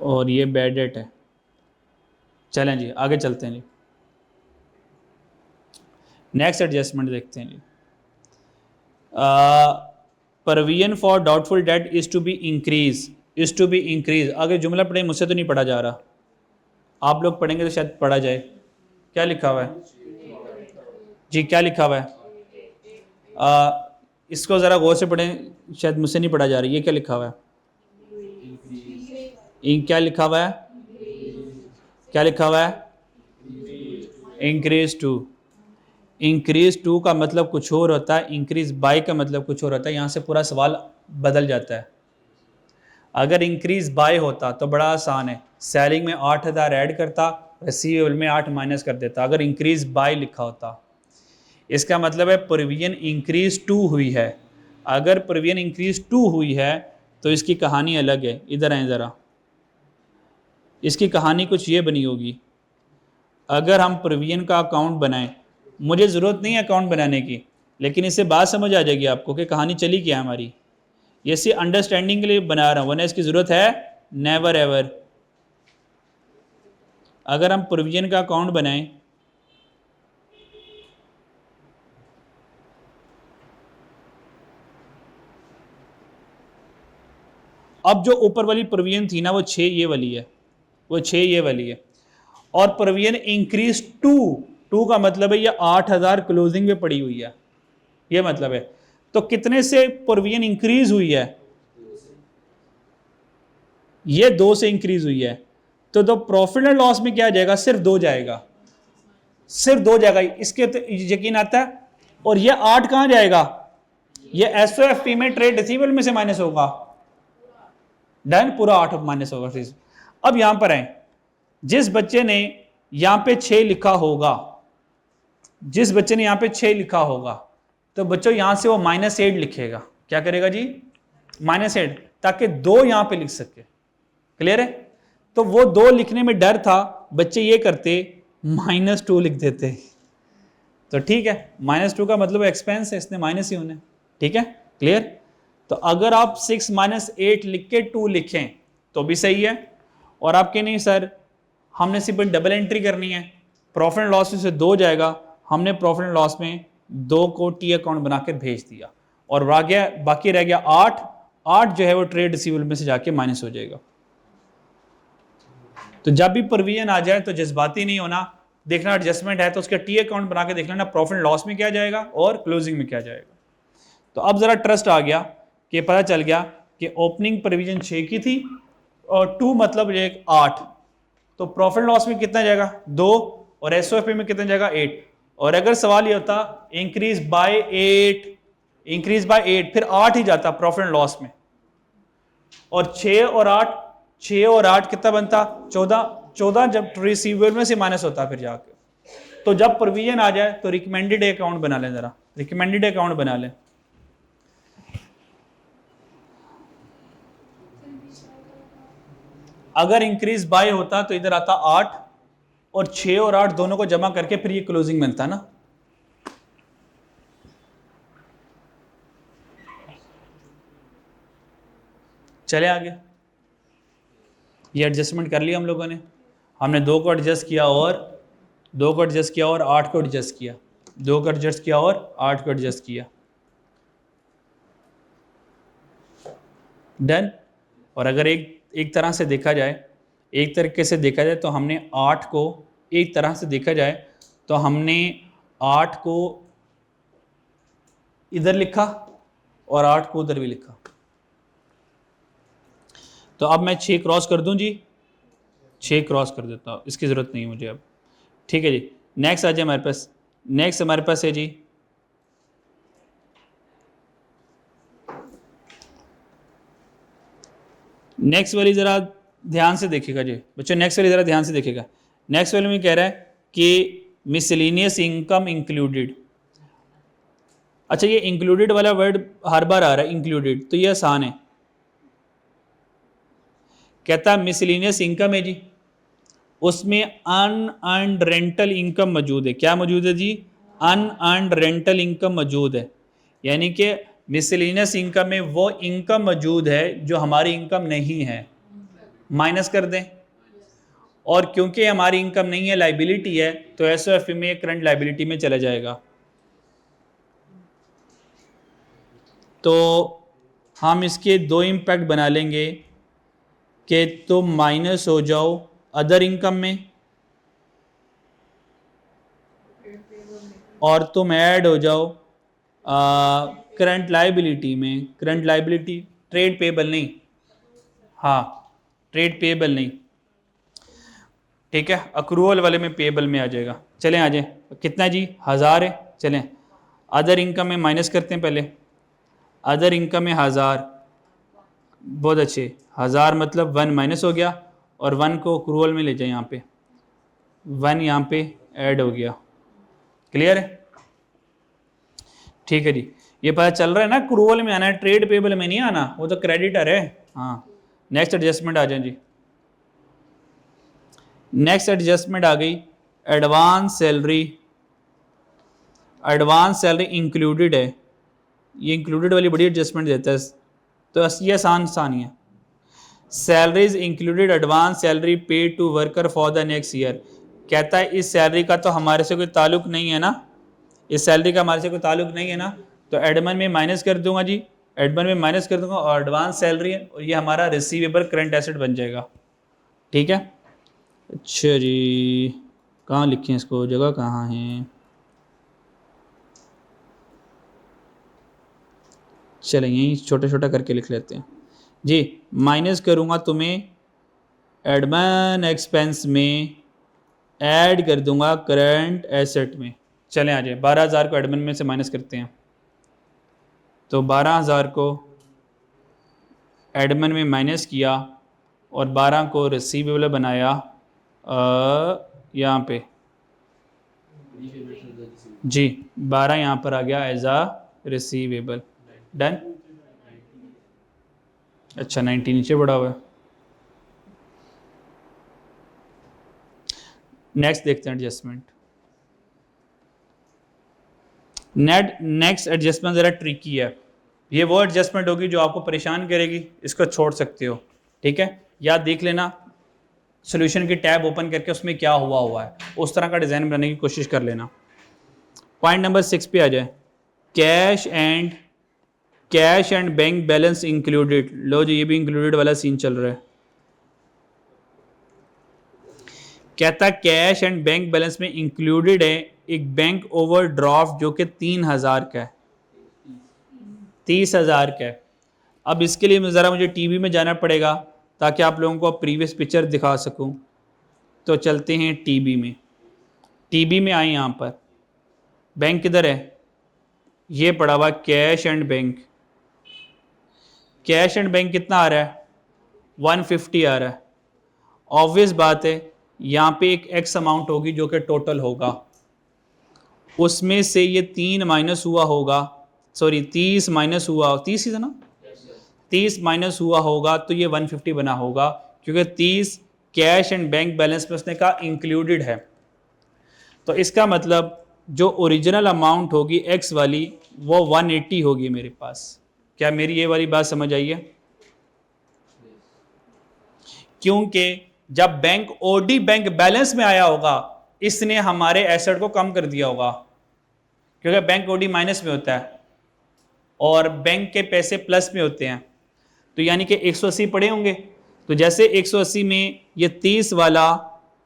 और ये बैड डेट है। चलें जी आगे चलते हैं जी, नेक्स्ट एडजस्टमेंट देखते हैं जी। Provision for doubtful debt is to be increase. आगे जुमला पढ़े, मुझसे तो नहीं पढ़ा जा रहा, आप लोग पढ़ेंगे तो शायद पढ़ा जाए। क्या लिखा हुआ है जी, क्या लिखा हुआ है? इसको ज़रा गौर से पढ़ें, शायद मुझसे नहीं पढ़ा जा रहा। ये क्या लिखा हुआ है? क्या लिखा हुआ है? क्या लिखा हुआ है? Increase to. इंक्रीज टू का मतलब कुछ और होता है, इंक्रीज बाय का मतलब कुछ और होता है। यहाँ से पूरा सवाल बदल जाता है। अगर इंक्रीज बाय होता तो बड़ा आसान है, सेलिंग में 8,000 ऐड करता, रिसीवेबल में 8 माइनस कर देता। अगर इंक्रीज बाय लिखा होता, इसका मतलब है प्रोविजन इंक्रीज टू हुई है। अगर प्रोविजन इंक्रीज टू हुई है तो इसकी कहानी अलग है। इधर आए ज़रा, इसकी कहानी कुछ ये बनी होगी। अगर हम प्रोविजन का अकाउंट बनाएं, मुझे ज़रूरत नहीं है अकाउंट बनाने की, लेकिन इससे बात समझ आ जाएगी आपको कि कहानी चली क्या है हमारी। ये सिर्फ अंडरस्टैंडिंग के लिए बना रहा हूँ, वरना इसकी ज़रूरत है नेवर एवर। अगर हम प्रोविजन का अकाउंट बनाएं, अब जो ऊपर वाली प्रोविजन थी ना वो 6 ये वाली है, वो 6 ये वाली है, और प्रोविजन इंक्रीज टू का मतलब है ये 8,000 क्लोजिंग में पड़ी हुई है, ये मतलब है। तो कितने से प्रोविजन इंक्रीज हुई है? ये 2 से इंक्रीज हुई है। तो प्रॉफिट एंड लॉस में क्या जाएगा? सिर्फ 2 जाएगा, सिर्फ 2 जाएगा। इसके तो यकीन आता है। और ये 8 कहां जाएगा? ये एसओएफपी में ट्रेड रिसीवेबल में से माइनस होगा। डन, पूरा 8 माइनस होगा। अब यहां पर आए, जिस बच्चे ने यहां पे 6 लिखा होगा, जिस बच्चे ने यहां पे 6 लिखा होगा, तो बच्चों यहां से वो -8 लिखेगा। क्या करेगा जी? -8, ताकि 2 यहां पे लिख सके। क्लियर है? तो वो 2 लिखने में डर था, बच्चे ये करते -2 लिख देते। तो ठीक है, -2 का मतलब एक्सपेंस है, इसने माइनस ही होना है। ठीक है, क्लियर? तो अगर आप 6 - 8 लिख के 2 लिखें तो भी सही है। और आपके नहीं सर, हमने सिर्फ डबल एंट्री करनी है, प्रॉफिट एंड लॉस में से 2 जाएगा, हमने प्रॉफिट एंड लॉस में 2 को टी अकाउंट बनाकर भेज दिया, और बाकी रह गया 8 जो है वो ट्रेड रिसीवेबल में से जाके माइनस हो जाएगा। तो जब भी प्रोविजन आ जाए तो जज्बाती नहीं होना, देखना एडजस्टमेंट है तो उसका टी अकाउंट बना के देख लेना प्रॉफिट एंड लॉस में क्या जाएगा और क्लोजिंग में क्या जाएगा। तो अब जरा ट्रस्ट आ गया कि पता चल गया कि ओपनिंग प्रोविजन 6 की थी और 2 मतलब 8, तो प्रॉफिट एंड लॉस में कितना जाएगा? 2, और एसओएफपी में कितना जाएगा? 8। और अगर सवाल ये होता इंक्रीज बाय 8, फिर 8 ही जाता प्रॉफिट एंड लॉस में, और 6 और 8 कितना बनता? 14 जब रिसीवेबल में से माइनस होता फिर जाके। तो जब प्रोविजन आ जाए तो रिकमेंडेड अकाउंट बना लें, जरा रिकमेंडेड अकाउंट बना लें। अगर इंक्रीज बाय होता तो इधर आता 8, और 6 और 8 दोनों को जमा करके फिर ये क्लोजिंग बनता ना। चले आगे, ये एडजस्टमेंट कर लिया हम लोगों ने। हमने 2 को एडजस्ट किया और 2 को एडजस्ट किया और 8 को एडजस्ट किया, 2 को एडजस्ट किया और 8 को एडजस्ट किया। डन। और अगर एक तरह से देखा जाए, एक तरीके से देखा जाए तो हमने 8 को एक तरह से देखा जाए तो हमने 8 को इधर लिखा और 8 को उधर भी लिखा। तो अब मैं 6 क्रॉस कर दूं जी, 6 क्रॉस कर देता हूँ, इसकी ज़रूरत नहीं है मुझे अब। ठीक है जी, नेक्स्ट आ जाए हमारे पास। नेक्स्ट हमारे पास है जी नेक्स्ट वाली ज़रा ध्यान से देखिएगा जी बच्चों, नेक्स्ट वाली ज़रा ध्यान से देखिएगा। नेक्स्ट वाले में कह रहा है कि मिसलेनियस इनकम इंक्लूडेड। अच्छा, ये इंक्लूडेड वाला वर्ड हर बार आ रहा है, इंक्लूडेड, तो ये आसान है। कहता मिसलेनियस इनकम है जी, उसमें अनअर्न्ड रेंटल इनकम मौजूद है। क्या मौजूद है जी? अनअर्न्ड रेंटल इनकम मौजूद है। यानी कि मिसलेनियस इनकम में वो इनकम मौजूद है जो हमारी इनकम नहीं है, माइनस कर दें। और क्योंकि हमारी इनकम नहीं है, लाइबिलिटी है, तो एसओएफ में करंट लाइबिलिटी में चला जाएगा। तो हम इसके दो इम्पैक्ट बना लेंगे कि तुम माइनस हो जाओ अदर इनकम में और तुम ऐड हो जाओ करंट लाइबिलिटी में। करंट लाइबिलिटी ट्रेड पेबल नहीं, हाँ ट्रेड पेबल नहीं, ठीक है, अक्रूवल वाले में पेबल में आ जाएगा। चलें आ जाए, कितना जी? 1000 है। चलें अदर इनकम में माइनस करते हैं पहले। अदर इनकम में 1000, बहुत अच्छे, 1000 मतलब 1 माइनस हो गया और 1 को अक्रूवल में ले जाए, यहाँ पे 1 यहाँ पे ऐड हो गया। क्लियर है? ठीक है जी, ये पता चल रहा है ना, अक्रूवल में आना है, ट्रेड पेबल में नहीं आना, वो तो क्रेडिटर है। हाँ, नेक्स्ट एडजस्टमेंट आ जाए जी। नेक्स्ट एडजस्टमेंट आ गई advance salary. Advance salary included है, ये इंक्लूडेड वाली बड़ी एडजस्टमेंट देता है, तो ये आसान ही है। Salaries included advance salary pay to worker for the next year. कहता है इस सैलरी का तो हमारे से कोई ताल्लुक नहीं है ना, इस सैलरी का हमारे से कोई ताल्लुक नहीं है ना, तो एडमन में माइनस कर दूंगा जी, एडमन में माइनस कर दूंगा और एडवांस सैलरी है और ये हमारा रिसीवेबल करंट एसेट बन जाएगा। ठीक है, अच्छा जी, कहाँ लिखें इसको, जगह कहाँ है? चलें यहीं छोटा छोटा करके लिख लेते हैं जी। माइनस करूँगा तुम्हें एडमन एक्सपेंस में, ऐड कर दूंगा करंट एसेट में। चलें आ जाए, 12000 को एडमन में से माइनस करते हैं, तो 12000 को एडमन में माइनस किया और 12 को रिसीवेबल बनाया यहाँ पे जी, 12 यहाँ पर आ गया एज आ रिसीवेबल। डन। अच्छा 90 नीचे बढ़ा हुआ है। नेक्स्ट देखते हैं एडजस्टमेंट। नेक्स्ट एडजस्टमेंट ज़रा ट्रिकी है, ये वो एडजस्टमेंट होगी जो आपको परेशान करेगी, इसको छोड़ सकते हो। ठीक है, या देख लेना सॉल्यूशन की टैब ओपन करके उसमें क्या हुआ है, उस तरह का डिज़ाइन बनाने की कोशिश कर लेना। पॉइंट नंबर 6 पे आ जाए, cash and bank balance included. लो जी, ये भी इंक्लूडेड वाला सीन चल रहा है। कहता कैश एंड बैंक बैलेंस में इंक्लूडेड है एक बैंक ओवरड्राफ्ट जो कि 3000 का है, 30,000 का है। अब इसके लिए ज़रा मुझे टीवी में जाना पड़ेगा ताकि आप लोगों को प्रीवियस पिक्चर दिखा सकूं। तो चलते हैं टीवी में, टीवी में आए, यहाँ पर बैंक किधर है? ये पड़ा हुआ cash and bank. Cash and bank कितना आ रहा है? 150 आ रहा है। ऑब्वियस बात है, यहाँ पे एक एक्स अमाउंट होगी जो कि टोटल होगा, उसमें से ये 3 माइनस हुआ होगा, सॉरी 30 माइनस हुआ, 30 ही था ना, 30 माइनस हुआ होगा तो ये 150 बना होगा, क्योंकि 30 कैश एंड बैंक बैलेंस में उसने कहा इंक्लूडेड है। तो इसका मतलब जो ओरिजिनल अमाउंट होगी एक्स वाली वो 180 होगी मेरे पास। क्या मेरी ये वाली बात समझ आई है? क्योंकि जब बैंक ओडी बैंक बैलेंस में आया होगा, इसने हमारे एसेट को कम कर दिया होगा, क्योंकि बैंक ओडी माइनस में होता है और बैंक के पैसे प्लस में होते हैं, तो यानी कि 180 पड़े होंगे। तो जैसे 180 में ये 30 वाला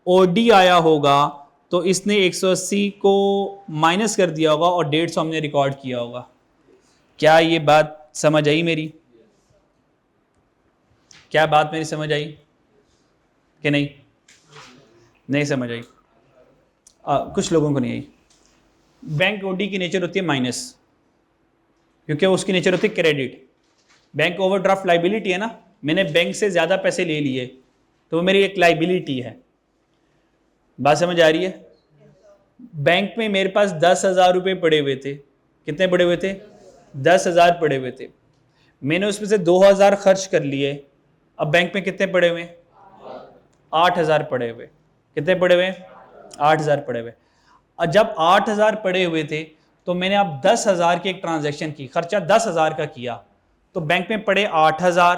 ओडी आया होगा तो इसने 180 को माइनस कर दिया होगा और 150 हमने रिकॉर्ड किया होगा। क्या ये बात समझ आई मेरी? क्या बात मेरी समझ आई कि नहीं? नहीं समझ आई? कुछ लोगों को नहीं आई। बैंक ओडी की नेचर होती है माइनस, क्योंकि उसकी नेचर होती है क्रेडिट। बैंक ओवरड्राफ्ट लाइबिलिटी है ना, मैंने बैंक से ज़्यादा पैसे ले लिए तो वो मेरी एक लाइबिलिटी है। बात समझ आ रही है? बैंक में मेरे पास 10,000 रुपये पड़े हुए थे। कितने पड़े हुए थे? 10,000 पड़े हुए थे। मैंने उसमें से 2,000 खर्च कर लिए। अब बैंक में कितने पड़े हुए? 8,000 पड़े हुए। कितने पड़े हुए? 8,000 पड़े हुए। और जब 8,000 पड़े हुए थे तो मैंने अब 10,000 की एक ट्रांजैक्शन की, खर्चा 10,000 का किया, तो बैंक में पड़े 8,000,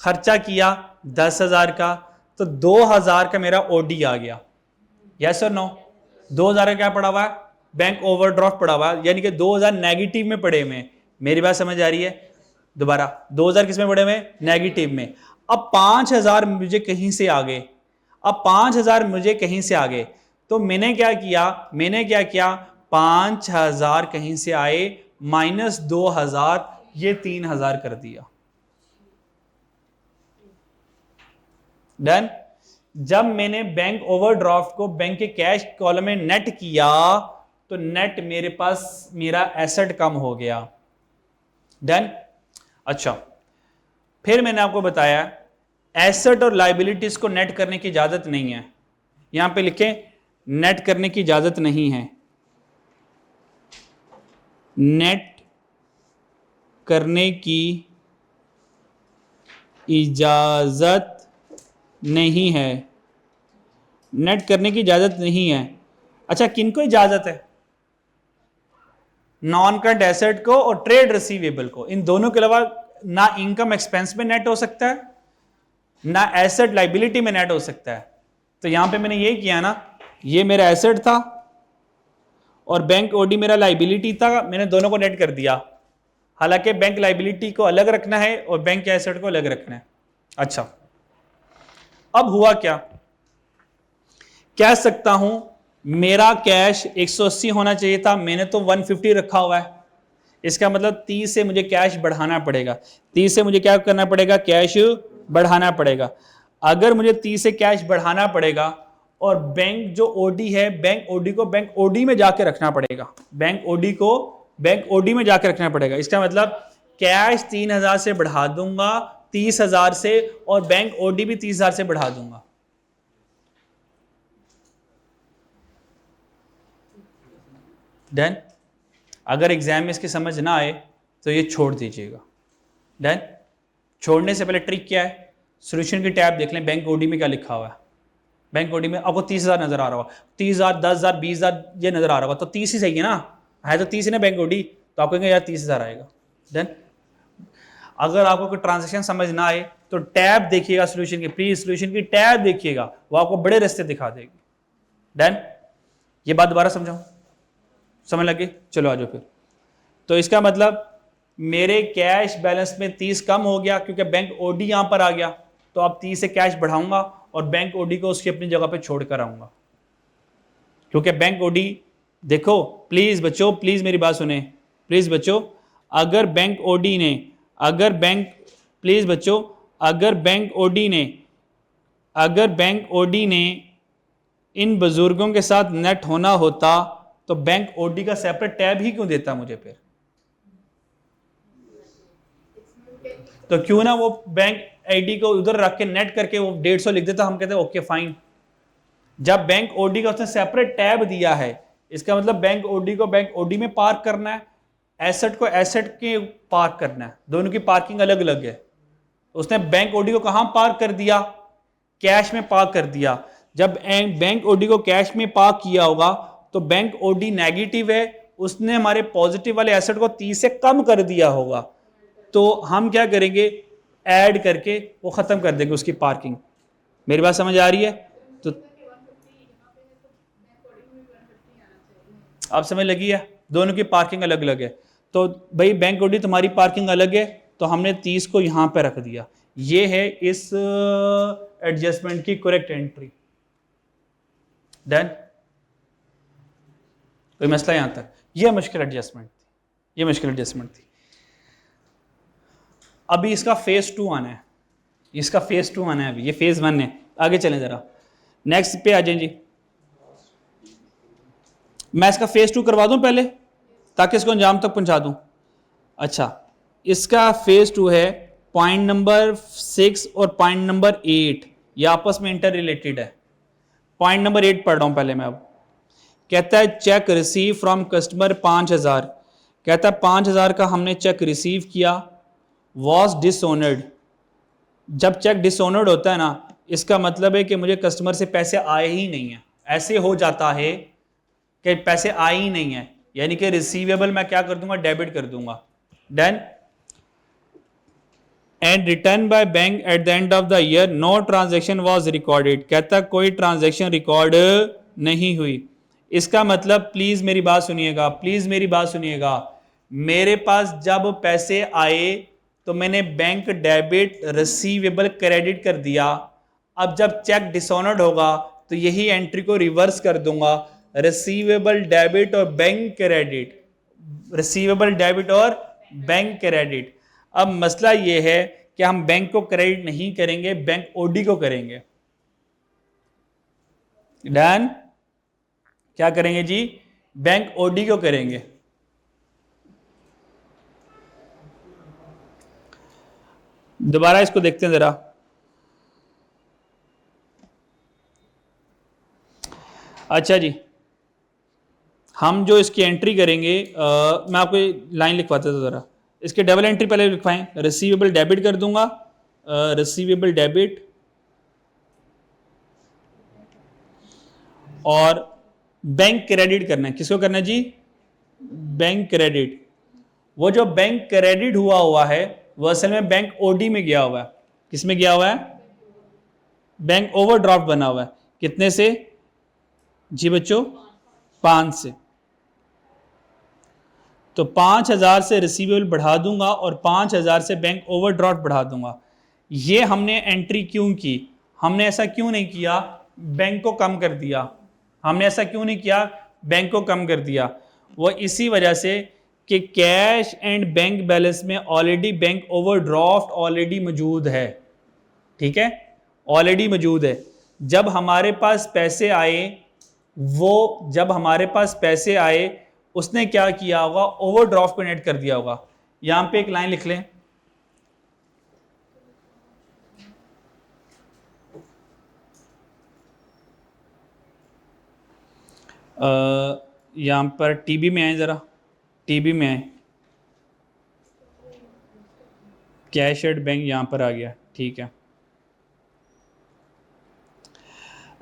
खर्चा किया 10,000 का, तो 2,000 का मेरा ओडी आ गया। यस और नो? 2,000 का क्या पड़ा हुआ है? बैंक ओवरड्राफ्ट पड़ा हुआ है, यानी कि 2,000 नेगेटिव में पड़े हुए। मेरी बात समझ आ रही है? दोबारा 2,000 किस में पड़े हुए? नेगेटिव में। अब 5,000 मुझे कहीं से आ गए। अब 5,000 मुझे कहीं से आ गए तो मैंने क्या किया? 5,000 कहीं से आए माइनस 2,000, ये 3,000 कर दिया। डन? जब मैंने बैंक ओवरड्राफ्ट को बैंक के कैश कॉलम में नेट किया तो नेट मेरे पास मेरा एसेट कम हो गया। डन? अच्छा, फिर मैंने आपको बताया एसेट और लाइबिलिटीज को नेट करने की इजाजत नहीं है। यहां पे लिखें, नेट करने की इजाजत नहीं है। नेट करने की इजाजत नहीं है। नेट करने की इजाजत नहीं है। अच्छा, किनको इजाजत है? नॉन करंट एसेट को और ट्रेड रिसीवेबल को। इन दोनों के अलावा ना इनकम एक्सपेंस में नेट हो सकता है, ना एसेट लाइबिलिटी में नेट हो सकता है। तो यहां पे मैंने ये किया ना, ये मेरा एसेट था और बैंक ओडी मेरा लाइबिलिटी था, मैंने दोनों को नेट कर दिया। हालांकि बैंक लाइबिलिटी को अलग रखना है और बैंक के एसेट को अलग रखना है। अच्छा, अब हुआ क्या? कह सकता हूं मेरा कैश 180 होना चाहिए था, मैंने तो 150 रखा हुआ है। इसका मतलब 30 से मुझे कैश बढ़ाना पड़ेगा। 30 से मुझे क्या करना पड़ेगा? कैश बढ़ाना पड़ेगा। अगर मुझे 30 से कैश बढ़ाना पड़ेगा और बैंक जो ओडी है, बैंक ओडी को बैंक ओडी में जाके रखना पड़ेगा। बैंक ओडी को बैंक ओडी में जाके रखना पड़ेगा। इसका मतलब कैश 3,000 से बढ़ा दूंगा 30,000 से, और बैंक ओडी भी 30,000 से बढ़ा दूंगा। डन? अगर एग्जाम में इसकी समझ ना आए तो ये छोड़ दीजिएगा। डन? छोड़ने से पहले ट्रिक क्या है? सॉल्यूशन की टैब देख लें, बैंक ओडी में क्या लिखा हुआ है। बैंक ओडी में आपको 30,000 नजर आ रहा होगा, 30,000, 10,000, 20,000 ये नजर आ रहा होगा, तो 30 ही सही है ना? है तो 30 है ना बैंक ओडी, तो आप कहेंगे यार 30,000 आएगा। डन? अगर आपको कोई ट्रांजेक्शन समझ ना आए तो टैब देखिएगा, सॉल्यूशन की प्री सॉल्यूशन की टैब देखिएगा, वो आपको बड़े रास्ते दिखा देगी। डन? ये बात दोबारा समझाऊं? समझ लगे? चलो आ जाओ फिर। तो इसका मतलब मेरे कैश बैलेंस में 30 कम हो गया क्योंकि बैंक ओडी यहां पर आ गया, तो अब 30 से कैश बढ़ाऊंगा और बैंक ओडी को उसकी अपनी जगह पे छोड़कर आऊंगा। क्योंकि बैंक ओडी, देखो प्लीज बच्चों, प्लीज मेरी बात सुने, प्लीज बच्चों, अगर बैंक ओडी ने अगर बैंक ओडी ने इन बुजुर्गों के साथ नेट होना होता तो बैंक ओडी का सेपरेट टैब ही क्यों देता मुझे? फिर तो क्यों ना वो बैंक आईडी को उधर रख के नेट करके वो 150 लिख देता, हम कहते ओके फाइन। जब बैंक ओडी का उसने सेपरेट टैब दिया है, इसका मतलब बैंक ओडी को बैंक ओडी में पार्क करना है, एसेट को एसेट के पार्क करना है, दोनों की पार्किंग अलग अलग है। उसने बैंक ओडी को कहां पार्क कर दिया? कैश में पार्क कर दिया। जब बैंक ओडी को कैश में पार्क किया होगा तो बैंक ओडी नेगेटिव है, उसने हमारे पॉजिटिव वाले एसेट को 30 से कम कर दिया होगा, तो हम क्या करेंगे? ऐड करके वो खत्म कर देंगे उसकी पार्किंग। मेरी बात समझ आ रही है? तो आप समझ लगी है? दोनों की पार्किंग अलग अलग है। तो भाई बैंक ओडी तुम्हारी पार्किंग अलग है, तो हमने 30 को यहां पे रख दिया। ये है इस एडजस्टमेंट की करेक्ट एंट्री। डन? कोई मसला यहाँ तक? ये मुश्किल एडजस्टमेंट थी, ये मुश्किल एडजस्टमेंट थी। अभी इसका फेज 2 आना है, इसका फेज 2 आना है, अभी ये फेज 1 है। आगे चलें ज़रा, नेक्स्ट पे आ जाए जी। मैं इसका फेज 2 करवा दूं पहले, ताकि इसको अंजाम तक पहुंचा दूं। अच्छा, इसका फेज 2 है पॉइंट नंबर 6 और पॉइंट नंबर 8, ये आपस में इंटर रिलेटेड है। पॉइंट नंबर 8 पढ़ रहा हूं पहले मैं। अब कहता है चेक रिसीव फ्रॉम कस्टमर 5000, कहता है 5000 का हमने चेक रिसीव किया, वॉज डिसऑनर्ड। जब चेक डिसऑनर्ड होता है ना, इसका मतलब है कि मुझे कस्टमर से पैसे आए ही नहीं है। ऐसे हो जाता है कि पैसे आए ही नहीं है, यानी कि रिसीवेबल मैं क्या कर दूंगा, डेबिट कर दूंगा। Done. And return by bank at the end of the year, no transaction was recorded. कहता कोई ट्रांजेक्शन रिकॉर्ड नहीं हुई। इसका मतलब, प्लीज मेरी बात सुनिएगा, प्लीज मेरी बात सुनिएगा, मेरे पास जब पैसे आए तो मैंने बैंक डेबिट रिसीवेबल क्रेडिट कर दिया। अब जब चेक डिसऑनर्ड होगा तो यही एंट्री को रिवर्स कर दूंगा, रिसीवेबल डेबिट और बैंक क्रेडिट, रिसीवेबल डेबिट और बैंक क्रेडिट। अब मसला यह है कि हम बैंक को क्रेडिट नहीं करेंगे, बैंक ओडी को करेंगे। डन। क्या करेंगे जी, बैंक ओडी को करेंगे। दोबारा इसको देखते हैं जरा। अच्छा जी, हम जो इसकी एंट्री करेंगे, मैं आपको लाइन लिखवाता था जरा। इसके डबल एंट्री पहले लिखवाएं, रिसीवेबल डेबिट कर दूंगा, रिसीवेबल डेबिट, और बैंक क्रेडिट करना है। किसको करना है जी, बैंक क्रेडिट। वो जो बैंक क्रेडिट हुआ है वो असल में बैंक ओडी में गया हुआ है। किस में गया हुआ है, बैंक ओवरड्राफ्ट बना हुआ है। कितने से जी बच्चों, 5 से। तो 5000 से रिसीवेबल बढ़ा दूंगा और 5000 से बैंक ओवरड्राफ्ट बढ़ा दूंगा। ये हमने एंट्री क्यों की, हमने ऐसा क्यों नहीं किया, बैंक को कम कर दिया। हमने ऐसा क्यों नहीं किया, बैंक को कम कर दिया। वो इसी वजह से कि कैश एंड बैंक बैलेंस में ऑलरेडी बैंक ओवरड्राफ्ट ऑलरेडी मौजूद है। ठीक है, ऑलरेडी मौजूद है। जब हमारे पास पैसे आए, वो जब हमारे पास पैसे आए उसने क्या किया होगा, ओवरड्राफ्ट को नेट कर दिया होगा। यहां पे एक लाइन लिख लें, यहां पर टीबी में आए, जरा टीबी में आए, कैश एट बैंक यहां पर आ गया। ठीक है,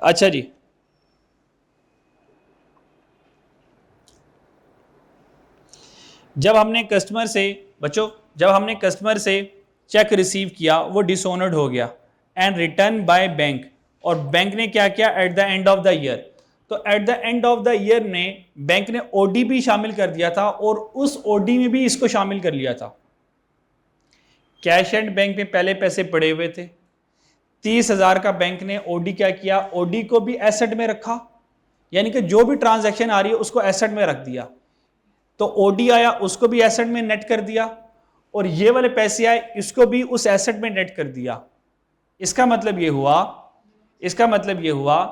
अच्छा जी, जब हमने कस्टमर से, बच्चों जब हमने कस्टमर से चेक रिसीव किया, वो डिसऑनर्ड हो गया एंड रिटर्न बाय बैंक, और बैंक ने क्या किया at the end of the year. तो at the end of the year ने बैंक ने ओडी भी शामिल कर दिया था और उस ओडी में भी इसको शामिल कर लिया था। कैश एंड बैंक में पहले पैसे पड़े हुए थे, 30,000 का बैंक ने ओडी क्या किया, ओडी को भी एसेट में रखा, यानी कि जो भी ट्रांजैक्शन आ रही है उसको एसेट में रख दिया। तो ओडी आया, उसको भी एसेट में नेट कर दिया, और ये वाले पैसे आए, इसको भी उस एसेट में नेट कर दिया। इसका मतलब ये हुआ, इसका मतलब ये हुआ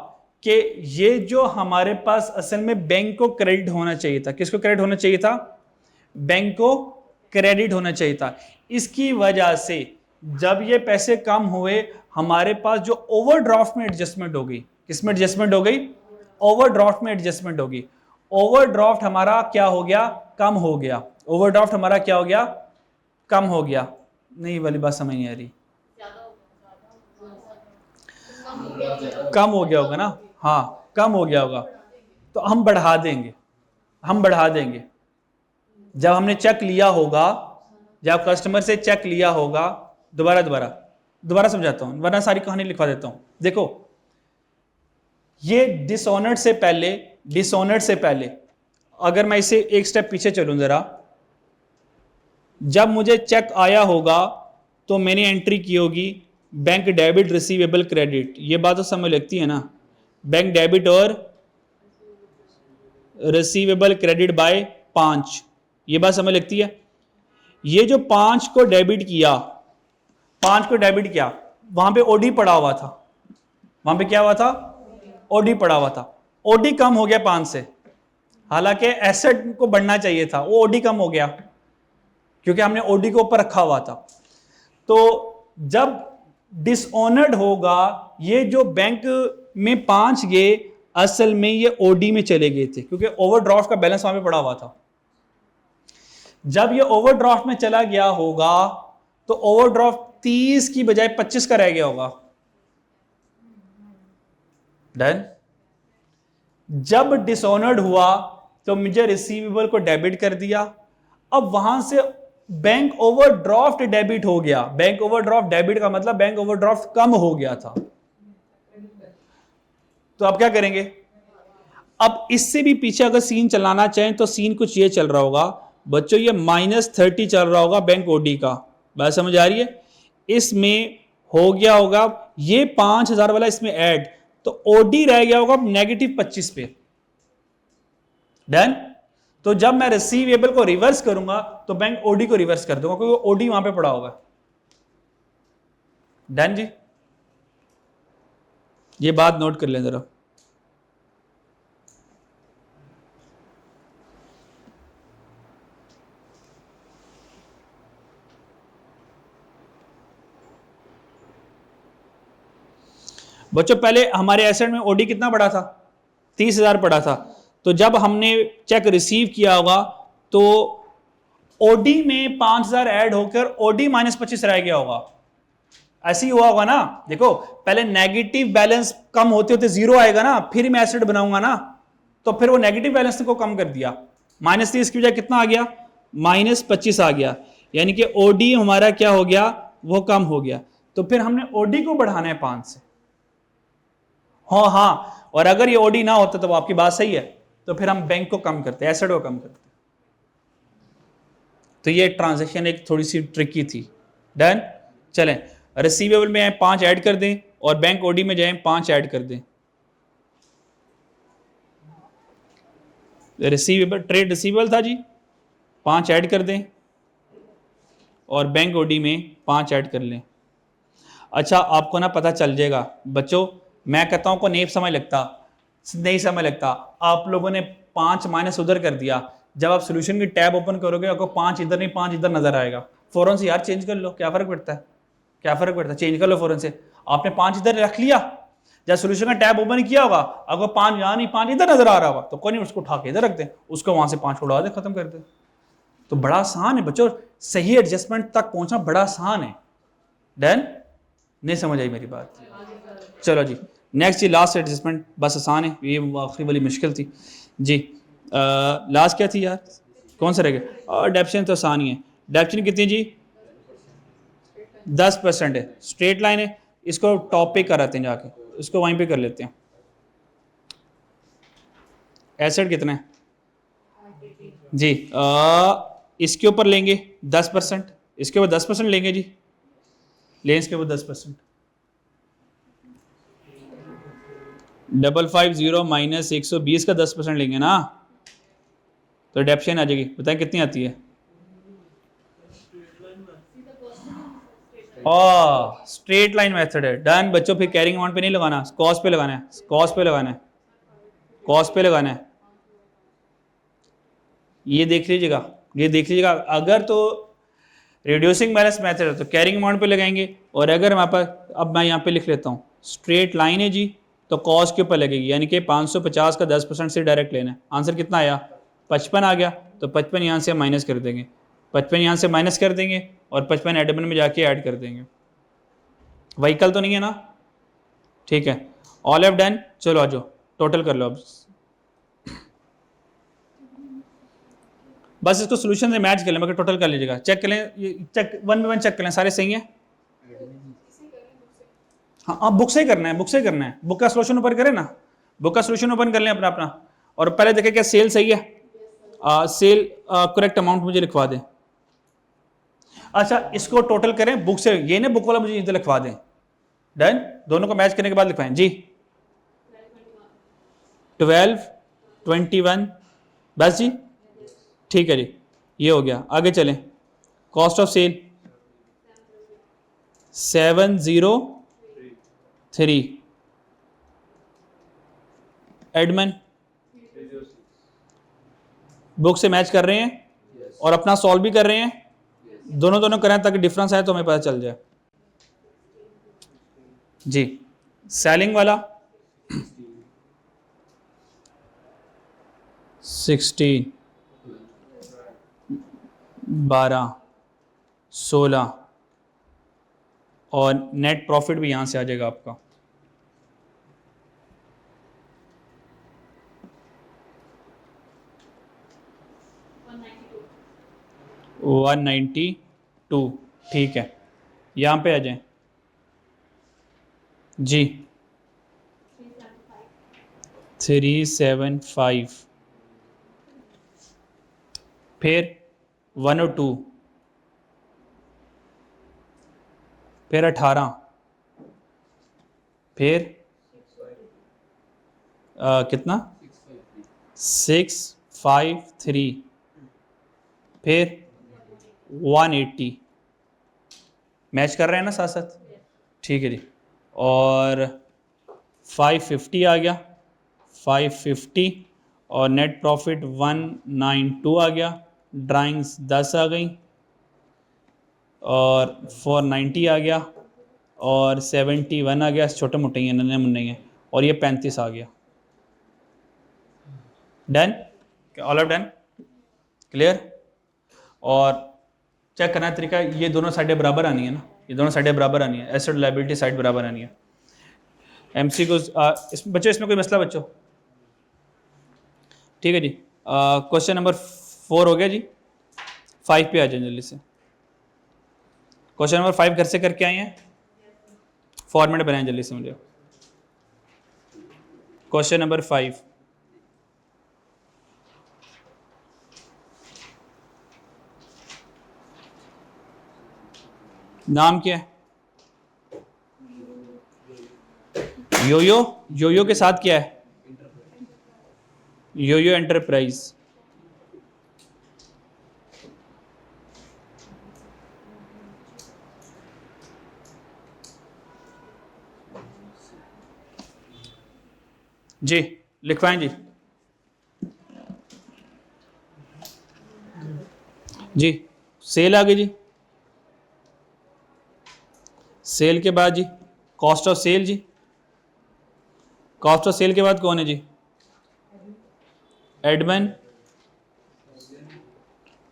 कि ये जो हमारे पास असल में बैंक को क्रेडिट होना चाहिए था, किसको क्रेडिट होना चाहिए था, बैंक को क्रेडिट होना चाहिए था। इसकी वजह से जब ये पैसे कम हुए, हमारे पास जो ओवरड्राफ्ट में एडजस्टमेंट हो गई, किसमें एडजस्टमेंट हो गई, ओवरड्राफ्ट में एडजस्टमेंट हो गई। ओवरड्राफ्ट हमारा क्या हो गया, कम हो गया। ओवरड्राफ्ट हमारा क्या हो गया, कम हो गया। नहीं वाली बात समझ नहीं आ रही, कम हो गया होगा ना, हाँ कम हो गया होगा। तो हम बढ़ा देंगे, हम बढ़ा देंगे। जब हमने चेक लिया होगा, जब कस्टमर से चेक लिया होगा, दोबारा समझाता हूं, वरना सारी कहानी लिखवा देता हूं। देखो, ये डिसऑनर्ड से पहले अगर मैं इसे एक स्टेप पीछे चलूं जरा, जब मुझे चेक आया होगा तो मैंने एंट्री की होगी बैंक डेबिट रिसीवेबल क्रेडिट। ये बात तो समझ लगती है ना, बैंक डेबिट और रिसीवेबल क्रेडिट बाय 5, ये बात समझ लगती है। ये जो 5 को डेबिट किया, 5 को डेबिट किया, वहां पे ओडी पड़ा हुआ था, वहां पे क्या हुआ था, ओडी पड़ा हुआ था, ओडी कम हो गया 5 से, हालांकि एसेट को बढ़ना चाहिए था, वो ओडी कम हो गया क्योंकि हमने ओडी को ऊपर रखा हुआ था। तो जब डिसऑनर्ड होगा, ये जो बैंक में 5 गए असल में ये ओडी में चले गए थे क्योंकि ओवरड्राफ्ट का बैलेंस वहां पे पड़ा हुआ था। जब ये ओवरड्राफ्ट में चला गया होगा तो ओवरड्राफ्ट 30 की बजाय 25 का रह गया होगा। डन। जब डिसऑनर्ड हुआ तो मुझे रिसीवेबल को डेबिट कर दिया, अब वहां से बैंक ओवरड्राफ्ट डेबिट हो गया। बैंक ओवरड्राफ्ट डेबिट का मतलब बैंक ओवरड्राफ्ट कम हो गया था। तो अब क्या करेंगे, अब इससे भी पीछे अगर सीन चलाना चाहें तो सीन कुछ ये चल रहा होगा बच्चों, ये -30 चल रहा होगा बैंक ओडी का, बात समझ आ रही है। इसमें हो गया होगा ये 5000 वाला इसमें ऐड, तो ओडी रह गया होगा -25 पे। डन। तो जब मैं रिसीवेबल को रिवर्स करूंगा तो बैंक ओडी को रिवर्स कर दूंगा क्योंकि ओडी वहां पे पड़ा होगा। डन जी, ये बात नोट कर लें जरा। बच्चों पहले हमारे एसेट में ओडी कितना पड़ा था, 30,000 पड़ा था। तो जब हमने चेक रिसीव किया होगा तो ओडी में 5,000 ऐड होकर ओडी -25 रह गया होगा। ऐसे ही हुआ होगा ना। देखो पहले नेगेटिव बैलेंस कम होते होते जीरो आएगा ना, फिर मैं एसेट बनाऊंगा ना, तो फिर वो नेगेटिव बैलेंस को कम कर दिया, -30 की बजाय कितना आ गया, -25 आ गया, यानी कि ओडी हमारा क्या हो गया, वो कम हो गया। तो फिर हमने ओडी को बढ़ाना है 5 से। हाँ, और अगर ये ओडी ना होता तो आपकी बात सही है, तो फिर हम बैंक को कम करते, एसेट को कम करते। तो ये ट्रांजैक्शन एक थोड़ी सी ट्रिकी थी। डन। चलें, रिसीवेबल में 5 ऐड कर दें और बैंक ओडी में जाएं 5 ऐड कर दें। रिसीवेबल ट्रेड रिसीवेबल था जी, 5 ऐड कर दें और बैंक ओडी में 5 ऐड कर लें। अच्छा आपको ना पता चल जाएगा बच्चों, मैं कहता हूं को नहीं समझ लगता, आप लोगों ने 5 माइनस उधर कर दिया, जब आप सोल्यूशन की टैब ओपन करोगे आपको 5 इधर नहीं 5 इधर नजर आएगा। फौरन से यार चेंज कर लो, क्या फर्क पड़ता है, क्या फर्क पड़ता है, चेंज कर लो फौरन से। आपने 5 इधर रख लिया, जब सोल्यूशन का टैब ओपन किया होगा आपको 5 यहाँ नहीं 5 इधर नजर आ रहा होगा, तो कोई नहीं उसको उठा के इधर रख दे, उसको वहां से 5 उड़ा दे, खत्म कर दे। तो बड़ा आसान है बच्चों, सही एडजस्टमेंट तक पहुंचना बड़ा आसान है। डन। नहीं समझ आई मेरी बात, चलो जी नेक्स्ट जी, लास्ट एडजस्टमेंट बस आसान है, ये आखिरी वाली मुश्किल थी जी। लास्ट क्या थी यार, कौन सा रह गया, डेप्शन तो आसान ही है। डेप्शन कितनी जी, 10% है, स्ट्रेट लाइन है, इसको टॉप पे कराते हैं जाके, इसको वहीं पे कर लेते हैं। एसेट कितना है जी, इसके ऊपर लेंगे 10%, इसके ऊपर 10% लेंगे जी, लें इसके ऊपर 10%, 550 माइनस 120 का 10% लेंगे ना, तो डेप्शन आ जाएगी, बताएं कितनी आती है। स्ट्रेट लाइन मेथड है। डन बच्चों, फिर कैरिंग अमाउंट पे नहीं लगाना, कॉस्ट पे लगाना है, कॉस्ट पे लगाना है, कॉस्ट पे लगाना है। ये देख लीजिएगा, ये देख लीजिएगा, अगर तो रिड्यूसिंग बैलेंस मेथड है तो कैरिंग अमाउंट पे लगाएंगे, और अगर हमारे पास, अब मैं यहाँ पे लिख लेता हूँ, स्ट्रेट लाइन है जी, तो कॉस्ट के ऊपर लगेगी, यानी कि 550 का 10% से डायरेक्ट लेना है। आंसर कितना आया, 55 आ गया, तो 55 यहाँ से माइनस कर देंगे, 55 यहाँ से माइनस कर देंगे और 55 एडमिन में जाके ऐड कर देंगे। व्हीकल तो नहीं है ना, ठीक है, ऑल हैव डन। चलो आ जाओ टोटल कर लो अब, बस इसको सोल्यूशन से मैच कर लें, मगर टोटल कर लीजिएगा, चेक कर लें, ये चेक 1 by 1 चेक कर लें, सारे सही हैं। हाँ आप बुक से ही करना है, बुक से ही करना है, बुक का सोल्यूशन ओपन करें ना, बुक का सोल्यूशन ओपन कर लें अपना अपना, और पहले देखें क्या सेल सही है, सेल करेक्ट अमाउंट मुझे लिखवा दें। अच्छा इसको टोटल करें बुक से, ये ना बुक वाला मुझे इधर लिखवा दें। डन, दोनों को मैच करने के बाद लिखवाएं जी। 12, 21, बस जी, ठीक है जी, ये हो गया। आगे चलें, कॉस्ट ऑफ सेल 703, एडमन बुक से मैच कर रहे हैं और अपना सॉल्व भी कर रहे हैं, दोनों दोनों करें ताकि डिफरेंस आए तो हमें पता चल जाए जी। सेलिंग वाला 16, 12, 16 और नेट प्रॉफिट भी यहाँ से आ जाएगा आपका 192, ठीक है। यहाँ पे आ जाएं जी, 375, फिर 102, फिर 18, फिर कितना 653, फिर 180, मैच कर रहे हैं ना साथ साथ, ठीक है जी। और 550 आ गया, 550 और नेट प्रॉफिट 192 आ गया, ड्राइंग्स 10 आ गई और 490 आ गया और 71 आ गया, छोटे मोटे ही हैं, नन्हे मुन्ने ही हैं, और ये 35 आ गया। Done, all of done, clear. और चेक करना तरीका, ये दोनों साइडें बराबर आनी है ना, ये दोनों साइडें बराबर आनी है, एसेट लायबिलिटी साइड बराबर आनी है। एमसी को बच्चों इसमें कोई मसला बच्चों, ठीक है जी। क्वेश्चन नंबर 4 हो गया जी, 5 पे आ जाए जल्दी से। क्वेश्चन नंबर 5 घर से करके आए हैं, फॉर्मेट बनाएं जल्दी से मुझे। क्वेश्चन नंबर 5, नाम क्या है? योयो, योयो के साथ क्या है? Yoyo Enterprise. जी लिखवाएं जी, जी सेल आ गई जी, सेल के बाद जी कॉस्ट ऑफ सेल जी, कॉस्ट ऑफ सेल के बाद कौन है जी? एडमिन,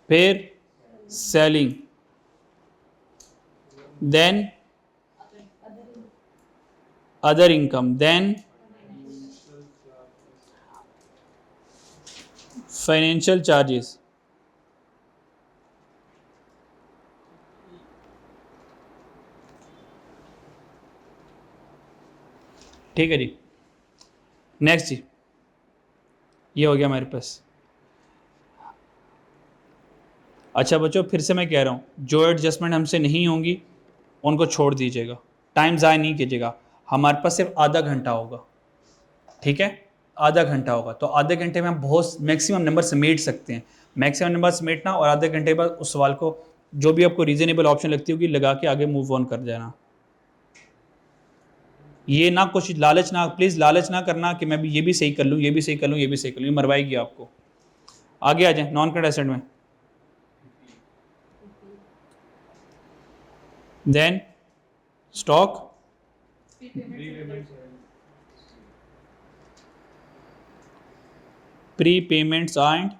फिर selling, then other income, then financial charges. ठीक है जी, नेक्स्ट जी, ये हो गया हमारे पास। अच्छा बच्चों फिर से मैं कह रहा हूँ, जो एडजस्टमेंट हमसे नहीं होंगी उनको छोड़ दीजिएगा, टाइम ज़ाया नहीं कीजिएगा। हमारे पास सिर्फ आधा घंटा होगा, ठीक है, आधा घंटा होगा, तो आधे घंटे में हम बहुत मैक्सिमम नंबर समेट सकते हैं। मैक्सिमम नंबर समेटना और आधे घंटे बाद उस सवाल को जो भी आपको रीजनेबल ऑप्शन लगती होगी लगा के आगे मूव ऑन कर जाना। ये ना कुछ लालच ना, प्लीज़ लालच ना करना कि मैं भी ये भी सही कर लूँ, ये भी सही कर लूँ, ये भी सही कर लूँ, ये मरवाएगी आपको। आगे आ जाए नॉन करंट एसेट में, then stock, prepayments and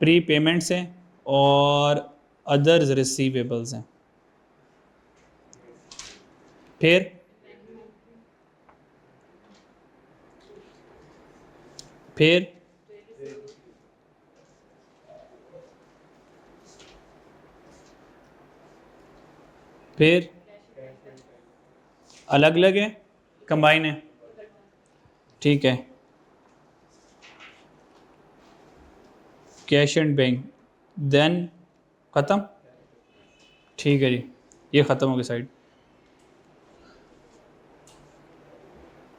prepayments हैं और अदर्स रिसीवेबल्स हैं, फिर फिर फिर अलग अलग है, कंबाइन है, ठीक है, कैश एंड बैंक, देन ख़त्म, ठीक है जी, ये ख़त्म हो गई साइड।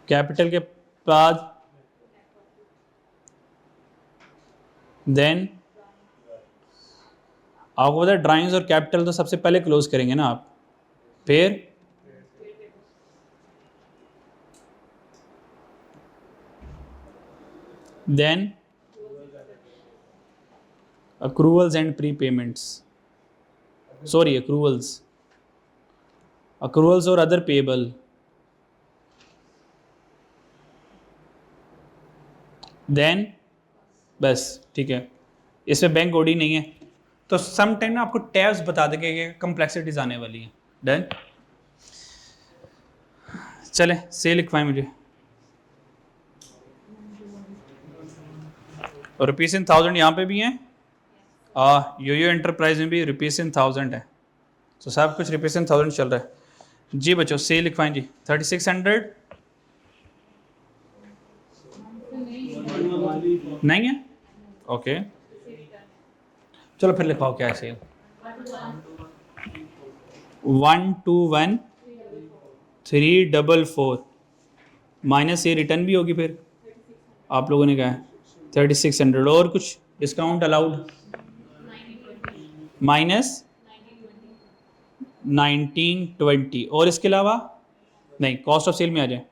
कैपिटल के बाद देन आपको पता है ड्राइंग्स और कैपिटल तो सबसे पहले क्लोज करेंगे ना आप, फिर then accruals and prepayments, sorry accruals और other payable, देन बस ठीक है, इसमें बैंक ओडी नहीं है तो सम टाइम ना आपको टैब्स बता देंगे कि कम्प्लेक्सिटीज आने वाली हैं। डन, चले से लिखवाएं मुझे। और रुपीस इन 1000 यहाँ पे भी हैं, यो एंटरप्राइज में भी रुपीस इन 1000 है, तो सब कुछ रुपीस इन 1000 चल रहा है जी। बच्चों से लिखवाएं जी 3600 नहीं है, ओके चलो फिर लिखवाओ क्या है सेल। 121344 माइनस ये रिटर्न भी होगी, फिर आप लोगों ने कहा है 3600 और कुछ डिस्काउंट अलाउड माइनस 1920 और इसके अलावा नहीं, कॉस्ट ऑफ सेल में आ जाए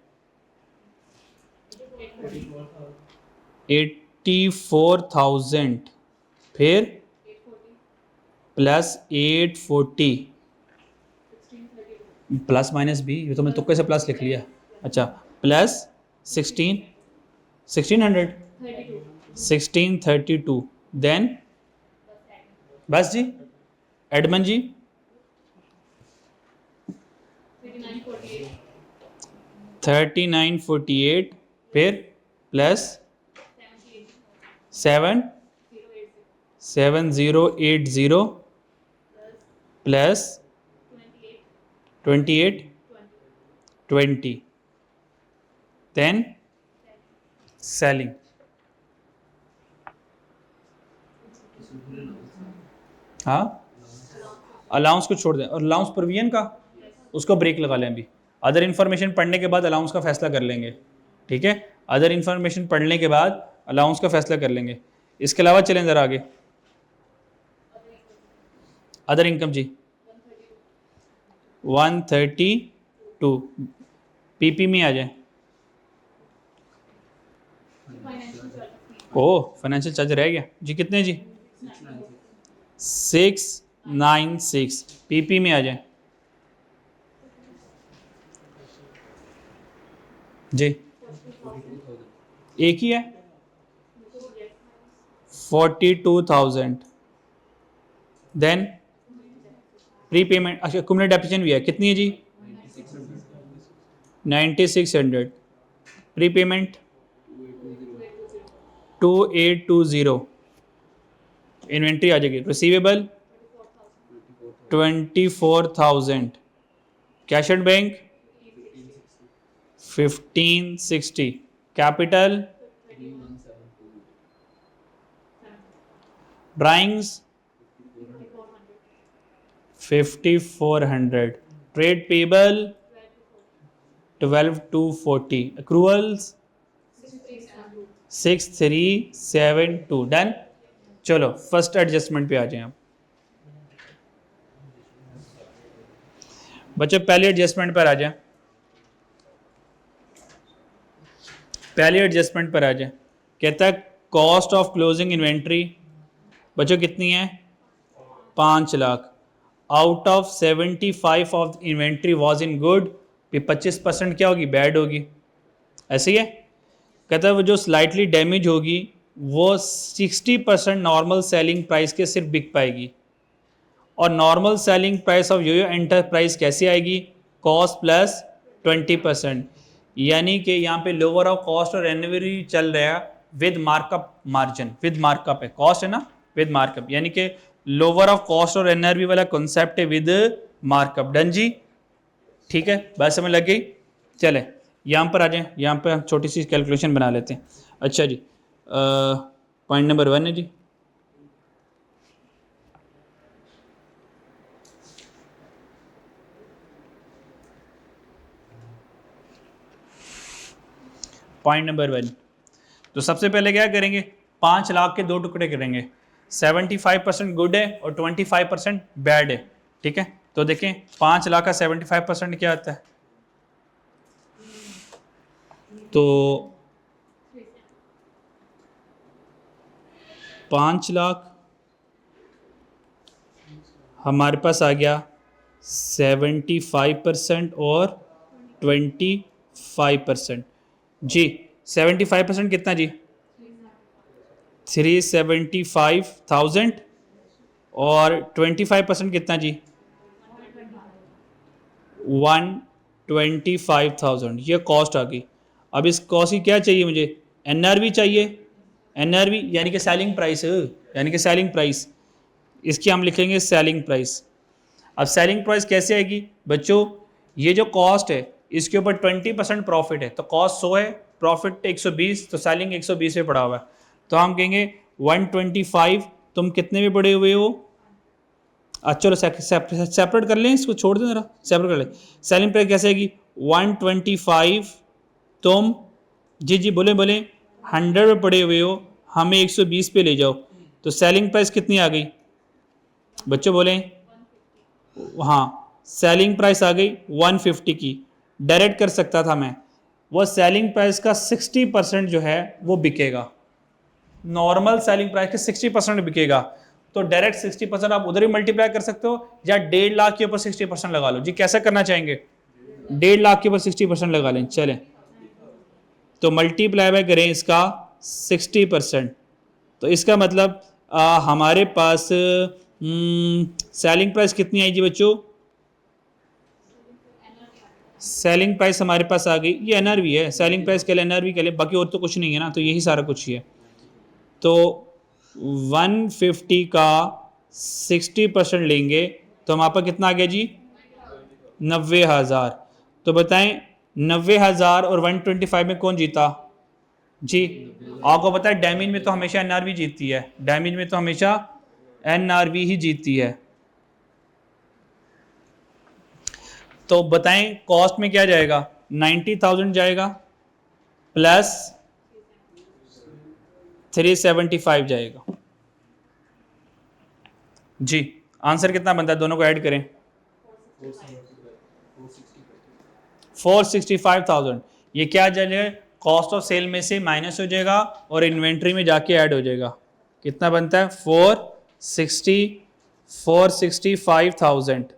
84,000 फिर प्लस 840 प्लस माइनस बी, ये तो मैं तुक्के से प्लस लिख लिया, अच्छा प्लस 1632 देन बस जी एडमन जी 3948 फिर प्लस 7080 प्लस 2820 देन सेलिंग। हाँ अलाउंस को छोड़ दें, और अलाउंस प्रोविजन का उसको ब्रेक लगा लें अभी, अदर इन्फॉर्मेशन पढ़ने के बाद अलाउंस का फैसला कर लेंगे, ठीक है, अदर इन्फॉर्मेशन पढ़ने के बाद अलाउंस का फैसला कर लेंगे। इसके अलावा चलें ज़रा आगे, अदर इनकम जी 132 पीपी में आ जाए। ओ फाइनेंशियल चार्ज रह गया जी, कितने जी 696 पीपी में आ जाए जी, एक ही है 42,000 देन प्री पेमेंट, अच्छा कुमुलेटिव डेप्रिसिएशन भी है, कितनी है जी 9600 प्री पेमेंट 2820 इन्वेंट्री आ जाएगी, receivable 24,000 cash at bank 1560 capital drawings 5400 trade payable 12240 accruals 6372 done. चलो फर्स्ट एडजस्टमेंट पे आ जाएं आप बच्चों, पहले एडजस्टमेंट पर आ जाएं, पहले एडजस्टमेंट पर आ जाएं। कहता है कॉस्ट ऑफ क्लोजिंग इन्वेंट्री बच्चों कितनी है 5 lakh, out of 75 of inventory was in good, 25% क्या होगी बैड होगी, ऐसे ही है। कहता है वो जो स्लाइटली डैमेज होगी वो 60% नॉर्मल सेलिंग प्राइस के सिर्फ बिक पाएगी, और normal selling price of Yoyo enterprise कैसे आएगी कॉस्ट प्लस 20%, यानी कि यहाँ पे लोअर ऑफ कॉस्ट और एनवरी चल रहा है with markup margin, with markup है, कॉस्ट है ना विद मार्कअप, यानी कि लोअर ऑफ कॉस्ट और एनआरबी वाला कॉन्सेप्ट है विद मार्कअप। डन जी, ठीक है, बात समझ लग गई। चले यहाँ पर आ जाएं, यहाँ पर हम छोटी सी कैलकुलेशन बना लेते हैं। अच्छा जी पॉइंट नंबर 1 है जी, पॉइंट नंबर 1, तो सबसे पहले क्या करेंगे 5 लाख के 2 टुकड़े करेंगे, 75% गुड है और 25% बैड है, ठीक है। तो देखें 5 लाख का 75% क्या आता है, तो 5 लाख हमारे पास आ गया 75% और 25% जी। 75% कितना जी, 375,000 और 25% कितना जी, 125,000। ये कॉस्ट आ गई। अब इस कॉस्ट की क्या चाहिए मुझे, एनआरवी चाहिए। एनआरवी यानी कि सेलिंग प्राइस, यानी कि सेलिंग प्राइस, इसकी हम लिखेंगे सेलिंग प्राइस। अब सेलिंग प्राइस कैसे आएगी बच्चों, ये जो कॉस्ट है इसके ऊपर 20% प्रॉफिट है, तो कॉस्ट 100 है, प्रॉफिट 120, तो सेलिंग 120 पे पड़ा हुआ है। तो हम कहेंगे 125, तुम कितने में पड़े हुए हो, चलो सेपरेट कर लें, इसको छोड़ दें जरा, सेपरेट कर लें। सेलिंग प्राइस कैसे आएगी, 125 तुम जी जी बोले बोले 100 पे पड़े हुए हो, हमें 120 पे ले जाओ, तो सेलिंग प्राइस कितनी आ गई बच्चों बोलें, हाँ सेलिंग प्राइस आ गई 150 की। डायरेक्ट कर सकता था मैं, वो सेलिंग प्राइस का 60% जो है वो बिकेगा, नॉर्मल सेलिंग प्राइस के 60% बिकेगा, तो डायरेक्ट 60% आप उधर ही मल्टीप्लाई कर सकते हो, या 1.5 लाख के ऊपर 60% लगा लो जी। कैसा करना चाहेंगे, 1.5 लाख के ऊपर 60% लगा लें, चलें तो मल्टीप्लाई बाय करें इसका 60%, तो इसका मतलब हमारे पास सेलिंग प्राइस कितनी आई जी बच्चों, सेलिंग प्राइस हमारे पास आ गई, ये एनआरवी है, सेलिंग प्राइस के लिए एनआरवी के लिए, बाकी और तो कुछ नहीं है ना, तो यही सारा कुछ ही है। तो 150 का 60% लेंगे तो हमारे पास कितना आ गया जी, 90,000। तो बताएं 90,000 और 125 में कौन जीता जी, आपको पता है डैमेज में तो हमेशा एनआरवी जीतती है, डैमेज में तो हमेशा एनआरवी ही जीतती है। तो बताएं कॉस्ट में क्या जाएगा, 90,000 जाएगा प्लस 375 जाएगा जी। आंसर कितना बनता है, दोनों को ऐड करें, 465,000। ये क्या जाएगा, कॉस्ट ऑफ सेल में से माइनस हो जाएगा और इन्वेंट्री में जाके ऐड हो जाएगा। कितना बनता है, 465,000।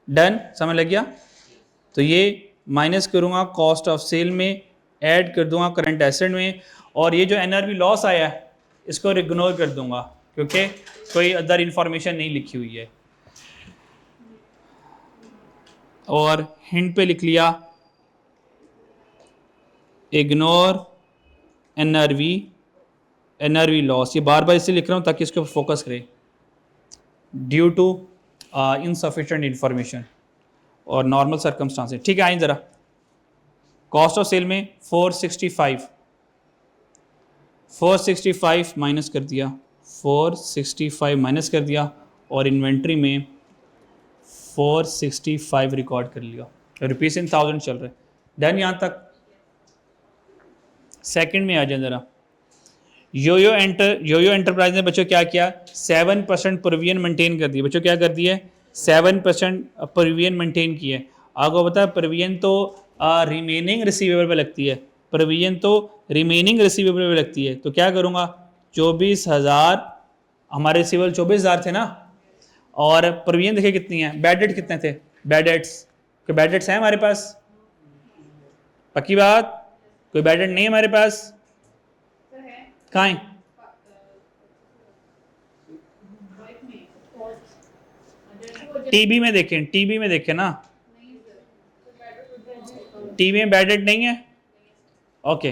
डन, समझ लग गया। तो ये माइनस करूँगा कॉस्ट ऑफ सेल में, ऐड कर दूंगा करंट एसेट में, और ये जो एनआरवी लॉस आया है इसको इग्नोर कर दूंगा क्योंकि कोई अदर इंफॉर्मेशन नहीं लिखी हुई है। और हिंट पे लिख लिया इग्नोर एनआरवी, एनआरवी लॉस। ये बार बार इसलिए लिख रहा हूँ ताकि इसके ऊपर फोकस करें, ड्यू टू इनसफिशिएंट इंफॉर्मेशन और नॉर्मल सर्कमस्टांसेस। ठीक है, आइए ज़रा, कॉस्ट ऑफ सेल में 465 माइनस कर दिया, 465 माइनस कर दिया, और इन्वेंट्री में 465 रिकॉर्ड कर लिया, रुपीज़ इन 1000 चल रहे। डन यहाँ तक। सेकंड में आ जाए ज़रा, योयो एंटरप्राइज ने बच्चों क्या किया, 7% प्रोविजन मेंटेन कर दी। बच्चों क्या कर दिया, 7% प्रोविजन मेंटेन किए। आपको पता है प्रोविजन तो रिमेनिंग रिसीवेबल पे लगती है, प्रोविजन तो रिमेनिंग रिसीवेबल पे लगती है। तो क्या करूँगा, 24,000 हमारे रिसीवेबल 24,000 थे ना, और प्रोविजन देखिए कितनी है, बैड डेट कितने थे, बैड डेट्स हैं हमारे पास, पक्की बात, कोई बैड डेट नहीं है हमारे पास, कहाँ है, टीबी में देखें, टीबी में देखें ना, टीबी में बैड डेट नहीं है, ओके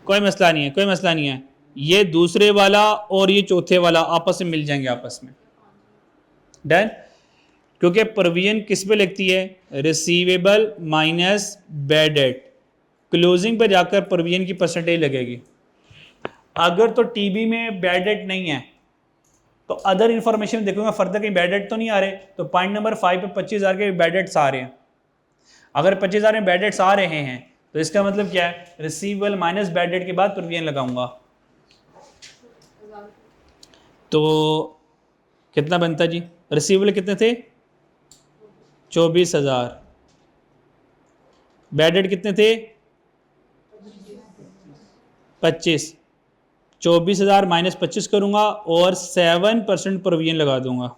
कोई मसला नहीं है, कोई मसला नहीं है। ये दूसरे वाला और ये चौथे वाला आपस में मिल जाएंगे आपस में, डन। क्योंकि प्रोविजन किस पे लगती है, receivable minus bad debt, closing पे जाकर प्रोविजन की परसेंटेज लगेगी। अगर तो टीबी में बैड डेट नहीं है तो अदर इंफॉर्मेशन देखूंगा फर्दर कहीं बैड डेट तो नहीं आ रहे, तो पॉइंट नंबर 5 पे 25,000 के बैड डेट्स आ रहे हैं। अगर 25,000 में बैड डेट्स आ रहे हैं तो इसका मतलब क्या है, रिसीवेबल माइनस बैड डेट के बाद प्रोविजन लगाऊंगा। तो कितना बनता जी, रिसीवेबल कितने थे 24,000, बैड डेट कितने थे 25, 24,000 माइनस 25 करूंगा और 7% प्रोविजन लगा दूंगा।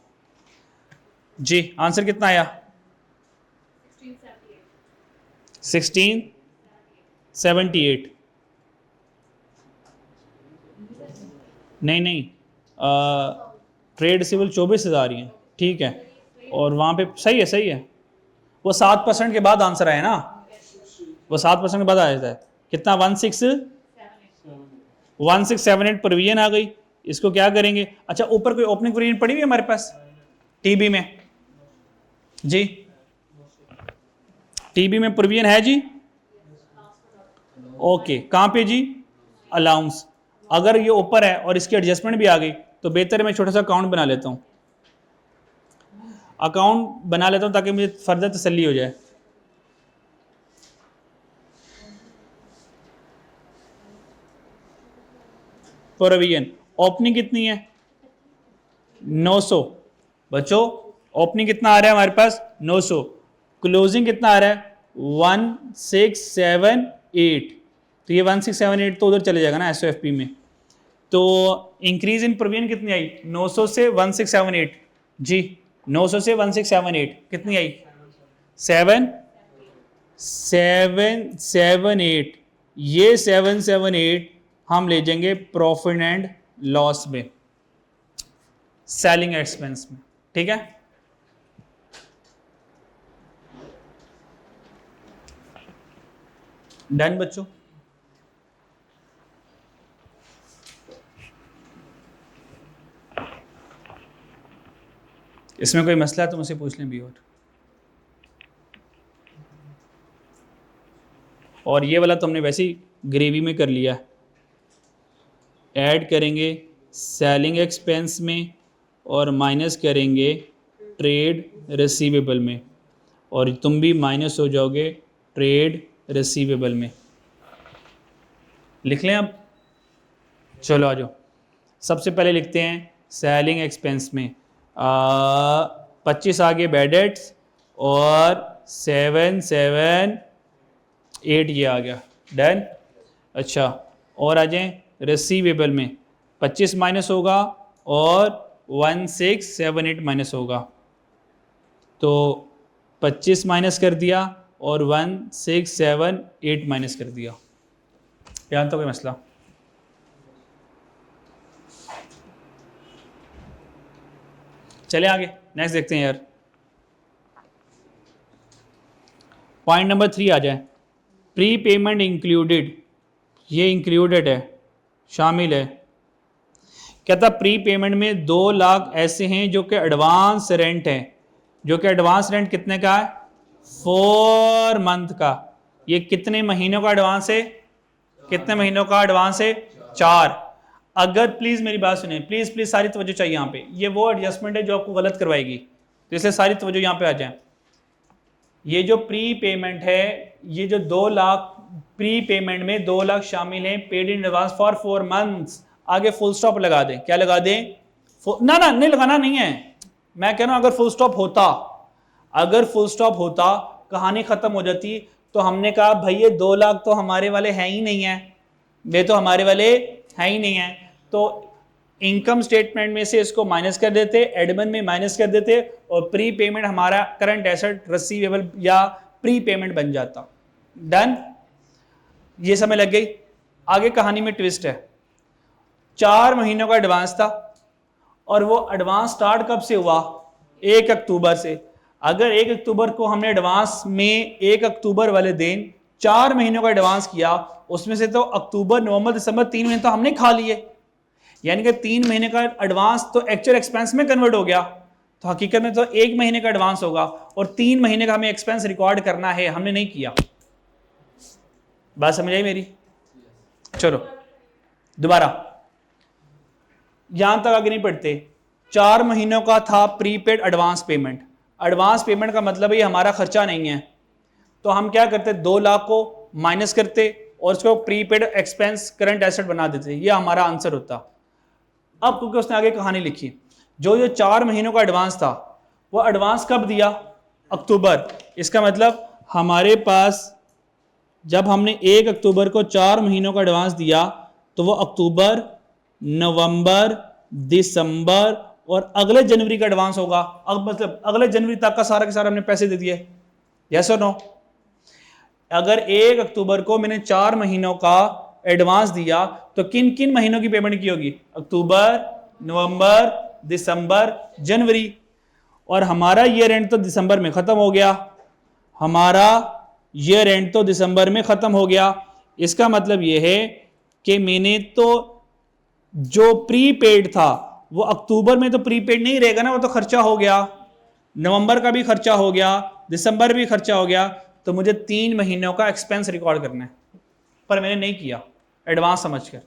जी आंसर कितना आया 1678। नहीं ट्रेड रिसीवेबल 24,000 ही है, ठीक है, और वहाँ पे सही है, वो 7% के बाद आंसर आया ना, वो 7% के बाद आया था कितना 1678 प्रोविजन आ गई। इसको क्या करेंगे, अच्छा ऊपर कोई ओपनिंग प्रोविजन पड़ी हुई है हमारे पास टीबी में जी, टीबी में प्रोविजन है जी, ओके कहाँ पे जी अलाउंस। अगर ये ऊपर है और इसकी एडजस्टमेंट भी आ गई तो बेहतर है मैं छोटा सा अकाउंट बना लेता हूँ, ताकि मुझे फर्दर तसल्ली हो जाए। प्रोविजन ओपनिंग कितनी है 900 बच्चों, ओपनिंग कितना आ रहा है हमारे पास 900, क्लोजिंग कितना आ रहा है 1678, तो ये 1678 तो उधर चले जाएगा ना एसओएफपी में। तो इंक्रीज इन प्रोविजन कितनी आई 900 से 1678 जी, 900 से 1678 कितनी आई 778, ये 778 हम ले जाएंगे प्रॉफिट एंड लॉस में, सेलिंग एक्सपेंस में, ठीक है। डन बच्चों, इसमें कोई मसला है तो मुझसे पूछ लें भी। और ये वाला तो हमने वैसे ही ग्रेवी में कर लिया, ऐड करेंगे सेलिंग एक्सपेंस में और माइनस करेंगे ट्रेड रिसीवेबल में, और तुम भी माइनस हो जाओगे ट्रेड रिसीवेबल में। लिख लें अब, चलो आ जाओ। सबसे पहले लिखते हैं सेलिंग एक्सपेंस में 25 आगे बैड डेट्स और 778 ये आ गया, डन। अच्छा और आ जाएं रिसीवेबल में 25 माइनस होगा और 1678 माइनस होगा, तो 25 माइनस कर दिया और 1678 माइनस कर दिया। यहाँ तो कोई मसला, चले आगे नेक्स्ट देखते हैं यार। पॉइंट नंबर 3 आ जाए, प्री पेमेंट इंक्लूडेड, ये इंक्लूडेड है, शामिल है। कहता प्री पेमेंट में 2 लाख ऐसे हैं जो कि एडवांस रेंट है, जो कि एडवांस रेंट कितने का है 4 मंथ का। ये कितने महीनों का एडवांस है, कितने महीनों का एडवांस है 4। अगर प्लीज मेरी बात सुनिए, प्लीज सारी तवज्जो चाहिए यहाँ पे, ये वो एडजस्टमेंट है जो आपको गलत करवाएगी, तो इसलिए सारी तवज्जो यहाँ पे आ जाए। ये जो प्री पेमेंट है, ये जो 2 लाख प्री पेमेंट में 2 लाख शामिल हैं paid in advance for 4 months, आगे फुल स्टॉप लगा दें, क्या लगा दें ना नहीं लगाना नहीं है, मैं कह रहा हूं अगर फुल स्टॉप होता कहानी खत्म हो जाती। तो हमने कहा भाई ये 2 लाख तो हमारे वाले हैं ही नहीं है, वे तो हमारे वाले हैं ही नहीं है, तो इनकम स्टेटमेंट में से इसको माइनस कर देते, एडमिन में माइनस कर देते, और प्री पेमेंट हमारा करंट एसेट रिसीवेबल या प्री पेमेंट बन जाता। डन, ये समय लग गई। आगे कहानी में ट्विस्ट है, 4 महीनों का एडवांस था और वो एडवांस स्टार्ट कब से हुआ 1 अक्टूबर से। अगर 1 अक्टूबर को हमने एडवांस में 1 अक्टूबर वाले दिन 4 महीनों का एडवांस किया, उसमें से तो अक्टूबर नवंबर दिसंबर 3 महीने तो हमने खा लिए, यानी कि 3 महीने का एडवांस तो एक्चुअल एक्सपेंस में कन्वर्ट हो गया, तो हकीकत में तो 1 महीने का एडवांस होगा और 3 महीने का हमें एक्सपेंस रिकॉर्ड करना है, हमने नहीं किया। बात समझ आई मेरी? चलो दोबारा, यहां तक आगे नहीं पढ़ते। 4 महीनों का था prepaid advance payment, advance payment का मतलब ये हमारा खर्चा नहीं है, तो हम क्या करते 2 लाख को माइनस करते और उसको प्रीपेड एक्सपेंस करंट एसेट बना देते, ये हमारा आंसर होता। अब क्योंकि उसने आगे कहानी लिखी, जो 4 महीनों का एडवांस था वो एडवांस कब दिया? अक्टूबर। इसका मतलब हमारे पास जब हमने 1 अक्टूबर को 4 महीनों का एडवांस दिया तो वो अक्टूबर, नवंबर, दिसंबर और अगले जनवरी का एडवांस होगा। अब मतलब अगले जनवरी तक का सारा के सारा हमने पैसे दे दिए। यस और नो? अगर 1 अक्टूबर को मैंने 4 महीनों का एडवांस दिया तो किन किन महीनों की पेमेंट की होगी? अक्टूबर, नवंबर, दिसंबर, जनवरी। और हमारा ईयर एंड तो दिसंबर में खत्म हो गया, हमारा ईयर एंड तो दिसंबर में खत्म हो गया। इसका मतलब यह है कि मैंने तो जो प्रीपेड था वो अक्टूबर में तो प्रीपेड नहीं रहेगा ना, वो तो खर्चा हो गया, नवंबर का भी खर्चा हो गया, दिसंबर भी खर्चा हो गया, तो मुझे 3 महीनों का एक्सपेंस रिकॉर्ड करना है, पर मैंने नहीं किया एडवांस समझकर।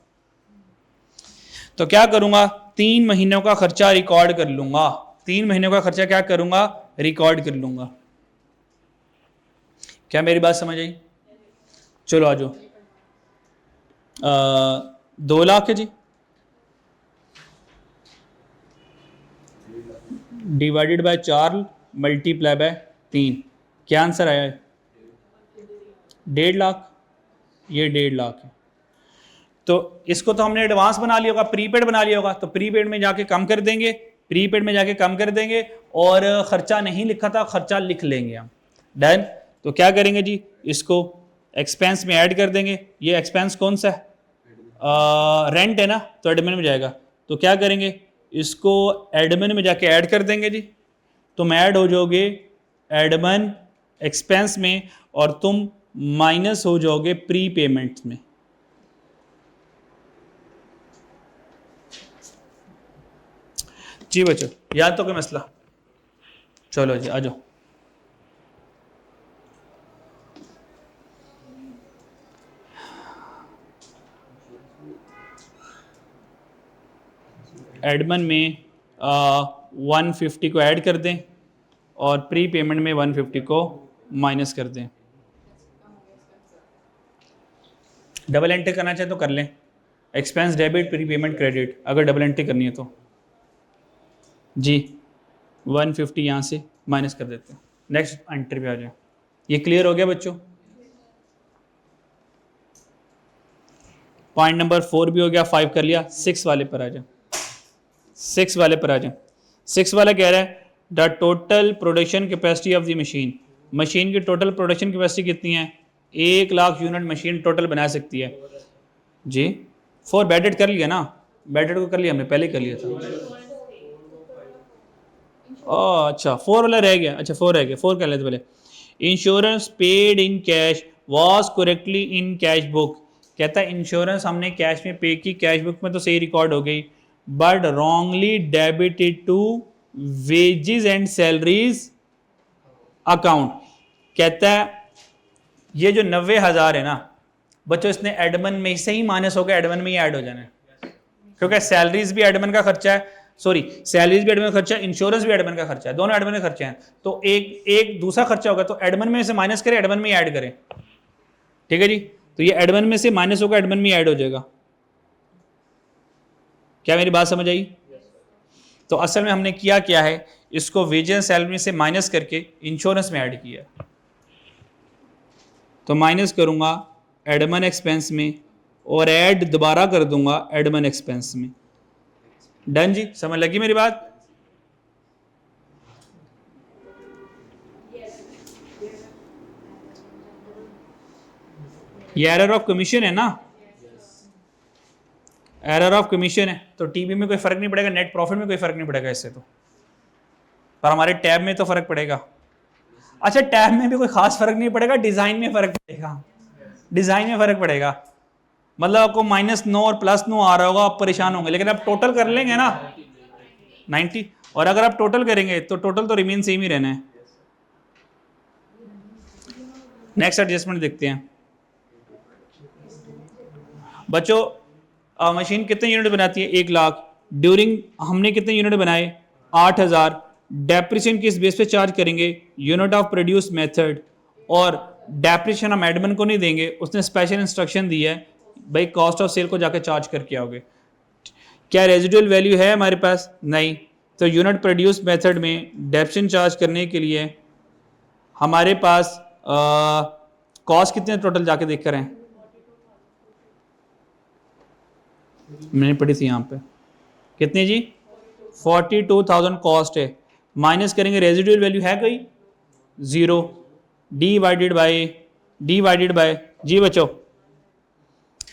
तो क्या करूंगा? 3 महीनों का खर्चा रिकॉर्ड कर लूंगा। 3 महीनों का खर्चा क्या करूंगा? रिकॉर्ड कर लूंगा। क्या मेरी बात समझ आई? चलो आ जाओ। 2 लाख है जी, डिवाइडेड बाय 4 मल्टीप्लाई बाय 3, क्या आंसर आया है? 1.5 लाख। ये 1.5 लाख है। तो इसको तो हमने एडवांस बना लिया होगा, प्रीपेड बना लिया होगा, तो प्रीपेड में जाके कम कर देंगे, प्रीपेड में जाके कम कर देंगे, और खर्चा नहीं लिखा था खर्चा लिख लेंगे हम। डन। तो क्या करेंगे जी? इसको एक्सपेंस में ऐड कर देंगे। ये एक्सपेंस कौन सा है? रेंट है ना, तो एडमिन में जाएगा। तो क्या करेंगे? इसको एडमिन में जाके ऐड कर देंगे जी। तुम ऐड हो जाओगे एडमिन एक्सपेंस में और तुम माइनस हो जाओगे प्री पेमेंट में। जी बच्चों, याद तो कोई मसला? चलो जी आ जाओ। एडमिन में 150 को ऐड कर दें और प्री पेमेंट में 150 को माइनस कर दें। डबल एंट्री करना चाहे तो कर लें, expense debit, pre payment credit, अगर डबल एंट्री करनी है तो। जी 150 यहाँ से माइनस कर देते हैं, नेक्स्ट एंट्री पे आ जाए। ये क्लियर हो गया बच्चों? पॉइंट नंबर 4 भी हो गया, 5 कर लिया। 6 वाले पर आ जाए। 6 वाले पर आ जाए। 6 वाला कह रहा है the total production capacity of the machine. Machine की टोटल प्रोडक्शन कैपेसिटी कितनी है? 1 लाख यूनिट मशीन टोटल बना सकती है जी। 4 बैडेड कर लिया ना, बैडेड को कर लिया हमने, पहले कर लिया था। अच्छा 4 वाला रह गया। अच्छा 4 रह गया, 4 कर लेते पहले। Insurance paid in cash was correctly in cash book. कहता है इंश्योरेंस हमने कैश में पे की, कैश बुक में तो सही रिकॉर्ड हो गई, but wrongly debited to wages and salaries account. कहता है ये जो 90,000 है ना बच्चों, इसने एडमिन में से ही माइनस होकर एडमिन में ही ऐड हो जाना है, क्योंकि सैलरीज भी एडमिन का खर्चा है, सॉरी सैलरीज भी एडमिन का खर्चा है, इंश्योरेंस भी एडमिन का खर्चा है, दोनों एडमिन का खर्चा है। तो एक दूसरा खर्चा होगा तो एडमिन में से माइनस करें, एडमिन में ही ऐड करें। ठीक है जी, तो ये एडमिन में से माइनस होगा, एडमिन में ऐड हो जाएगा। क्या मेरी बात समझ आई? तो असल में हमने किया क्या है, इसको वेजेस सैलरी से माइनस करके इंश्योरेंस में ऐड किया। तो माइनस करूंगा एडमिन एक्सपेंस में और ऐड दोबारा कर दूंगा एडमिन एक्सपेंस में। डन जी, समझ लगी मेरी बात? ये एरर ऑफ कमीशन है ना, एरर ऑफ कमीशन है, तो टीबी में कोई फर्क नहीं पड़ेगा, नेट प्रॉफिट में कोई फर्क नहीं पड़ेगा इससे तो, पर हमारे टैब में तो फर्क पड़ेगा। अच्छा टैब में भी कोई खास फर्क नहीं पड़ेगा, डिजाइन में फर्क पड़ेगा, डिजाइन में फर्क पड़ेगा। मतलब आपको -9 और +9 आ रहा होगा, आप परेशान होंगे, लेकिन आप टोटल कर लेंगे ना 90, और अगर आप टोटल करेंगे तो टोटल तो रिमेन सेम ही रहना है। नेक्स्ट एडजस्टमेंट देखते हैं बच्चों। मशीन कितने यूनिट बनाती है? 1 लाख। ड्यूरिंग हमने कितने यूनिट बनाए? 8,000। डेप्रिसिएशन किस बेस पे चार्ज करेंगे? Unit of produce method. और डेप्रिसिएशन हम एडमिन को नहीं देंगे, उसने स्पेशल इंस्ट्रक्शन दी है भाई कॉस्ट ऑफ सेल को जाके चार्ज करके आओगे। क्या रेजिडुअल वैल्यू है हमारे पास? नहीं। तो यूनिट प्रोड्यूस मेथड में डेप्रिसिएशन चार्ज करने के लिए हमारे पास कॉस्ट कितने टोटल जाके देख कर हैं? मैंने पढ़ी थी यहाँ पे कितने जी? 42,000 कॉस्ट है, माइनस करेंगे रेजिडुअल वैल्यू है कोई? 0, डिवाइडेड बाय जी बच्चों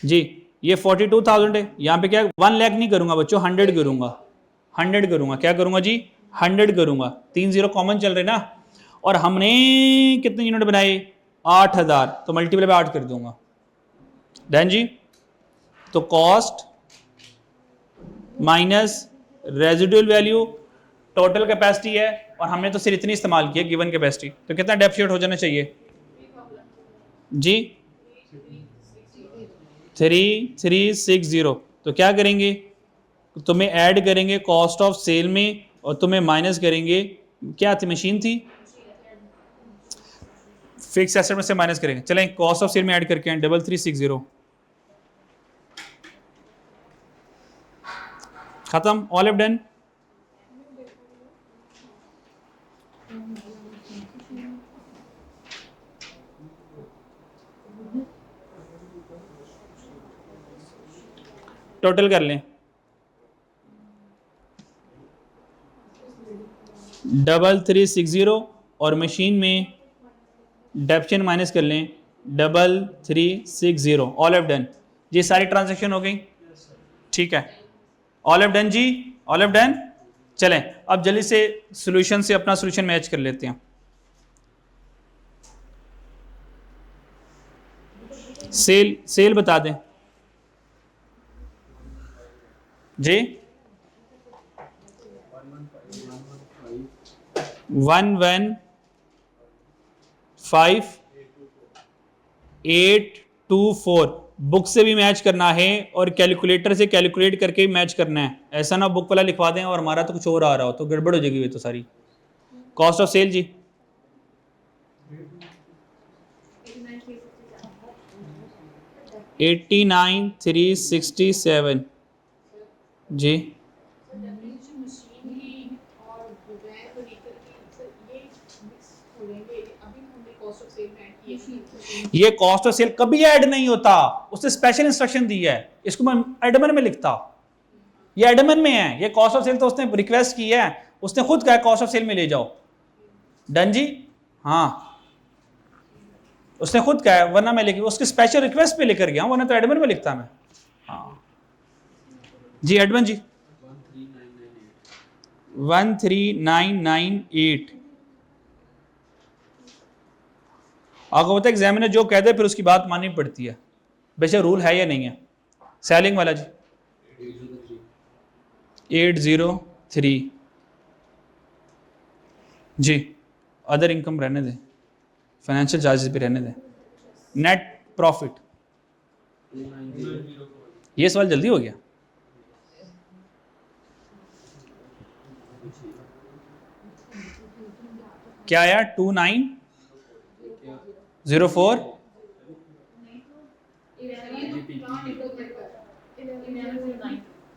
जी, ये 42,000 है, यहाँ पे क्या 1 लाख नहीं करूँगा बच्चों, 100 करूँगा, 100 करूँगा, क्या करूँगा जी? 100 करूँगा, 3 0 कॉमन चल रहे ना, और हमने कितने यूनिट बनाए? 8,000, तो मल्टीप्लाई बाय 8 कर दूंगा। देन जी तो cost minus residual value, total capacity है और हमने तो सिर्फ इतनी इस्तेमाल की है गिवन कैपेसिटी, तो कितना डेप्रिसिएट हो जाना चाहिए जी? 3360। तो क्या करेंगे, तुम्हें ऐड करेंगे कॉस्ट ऑफ सेल में और तुम्हें माइनस करेंगे, क्या थी मशीन थी, फिक्स एसेट में से माइनस करेंगे। चलें कॉस्ट ऑफ सेल में ऐड करके हैं 3360, खत्म, ऑल हैव डन। टोटल कर लें 3360 और मशीन में डेप्शन माइनस कर लें 3360, ऑल हैव डन। ये सारी ट्रांजैक्शन हो गई, ठीक है, ऑल हैव डन जी, ऑल हैव डन। चलें अब जल्दी से सॉल्यूशन से अपना सॉल्यूशन मैच कर लेते हैं। सेल बता दें जी, 115,824, बुक से भी मैच करना है और कैलकुलेटर से कैलकुलेट करके भी मैच करना है, ऐसा ना बुक वाला लिखवा दें और हमारा तो कुछ और आ रहा हो तो गड़बड़ हो जाएगी ये तो सारी। कॉस्ट ऑफ सेल जी 89,367 जी, ये कॉस्ट ऑफ सेल कभी ऐड नहीं होता, उसने स्पेशल इंस्ट्रक्शन दी है, इसको मैं एडमिन में लिखता, ये एडमिन में है, ये कॉस्ट ऑफ सेल तो उसने रिक्वेस्ट की है, उसने खुद कहा कॉस्ट ऑफ सेल में ले जाओ। डन जी, हाँ उसने खुद कहा है, वरना मैं लेके उसकी स्पेशल रिक्वेस्ट पे लेकर गया हूं, वरना तो एडमिन में लिखता मैं। हाँ जी एडमिन जी 13998। आपको पता है एग्जामिनर जो कहते हैं फिर उसकी बात माननी पड़ती है, बेशक रूल है या नहीं है। सेलिंग वाला जी 803 जी, अदर इनकम रहने दें, फाइनेंशियल चार्जेस भी रहने दें, नेट प्रॉफिट, ये सवाल जल्दी हो गया। क्या आया 2904,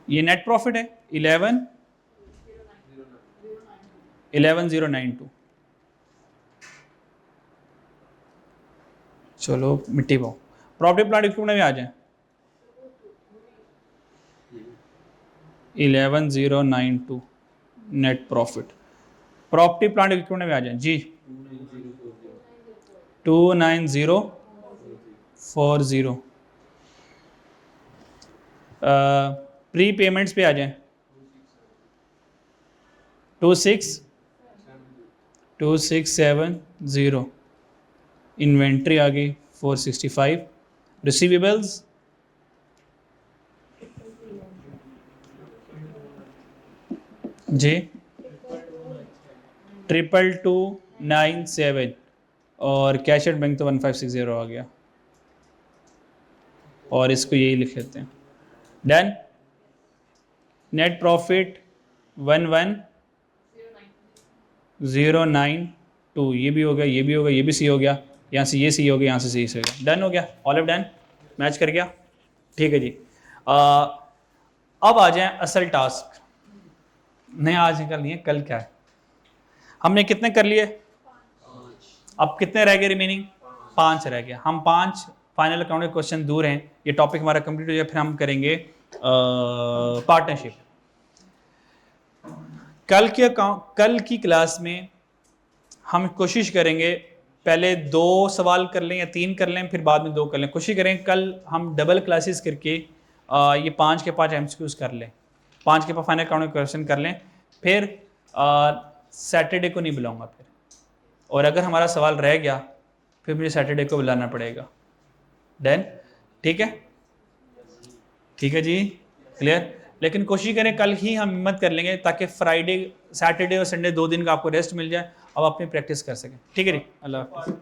ये नेट प्रॉफिट है 11092। चलो मिट्टी पाओ, प्रॉपर्टी प्लांट इक्विपमेंट में आ जाए 11092 net profit, property plant equipment में आ जाए जी 29040। प्री पेमेंट्स पे आ जाए 2670, इन्वेंट्री आ गई 465, रिसीवेबल्स जी 22297 और कैश एट बैंक तो 1560 आ गया, और इसको यही लिख लेते हैं। डन, नेट प्रॉफिट 11092, ये भी हो गया, ये भी हो गया, ये भी सी हो गया, यहाँ से ये सी हो गया, यहाँ से सी हो गया। डन हो गया, ऑल ऑफ डन, मैच कर गया। ठीक है जी। अब आ जाए असल टास्क। नहीं आज निकल नहीं है, कल क्या है। हमने कितने कर लिए, अब कितने रह गए रिमेनिंग, 5 रह गया। हम 5 फाइनल अकाउंट के क्वेश्चन दूर हैं, ये टॉपिक हमारा कंप्लीट हो जाए, फिर हम करेंगे पार्टनरशिप। कल की क्लास में हम कोशिश करेंगे पहले 2 सवाल कर लें या 3 कर लें, फिर बाद में 2 कर लें। कोशिश करें कल हम डबल क्लासेस करके ये 5 के 5 MCQs कर लें, 5 के 5 फाइनल अकाउंट के क्वेश्चन कर लें। फिर सैटरडे को नहीं बुलाऊंगा फिर, और अगर हमारा सवाल रह गया फिर मुझे सैटरडे को बुलाना पड़ेगा। डन, ठीक है, ठीक है जी, क्लियर। लेकिन कोशिश करें कल ही हम हिम्मत कर लेंगे ताकि फ्राइडे, सैटरडे और संडे 2 दिन का आपको रेस्ट मिल जाए, अब अपनी प्रैक्टिस कर सकें। ठीक है जी, अल्लाह हाफ़िज़।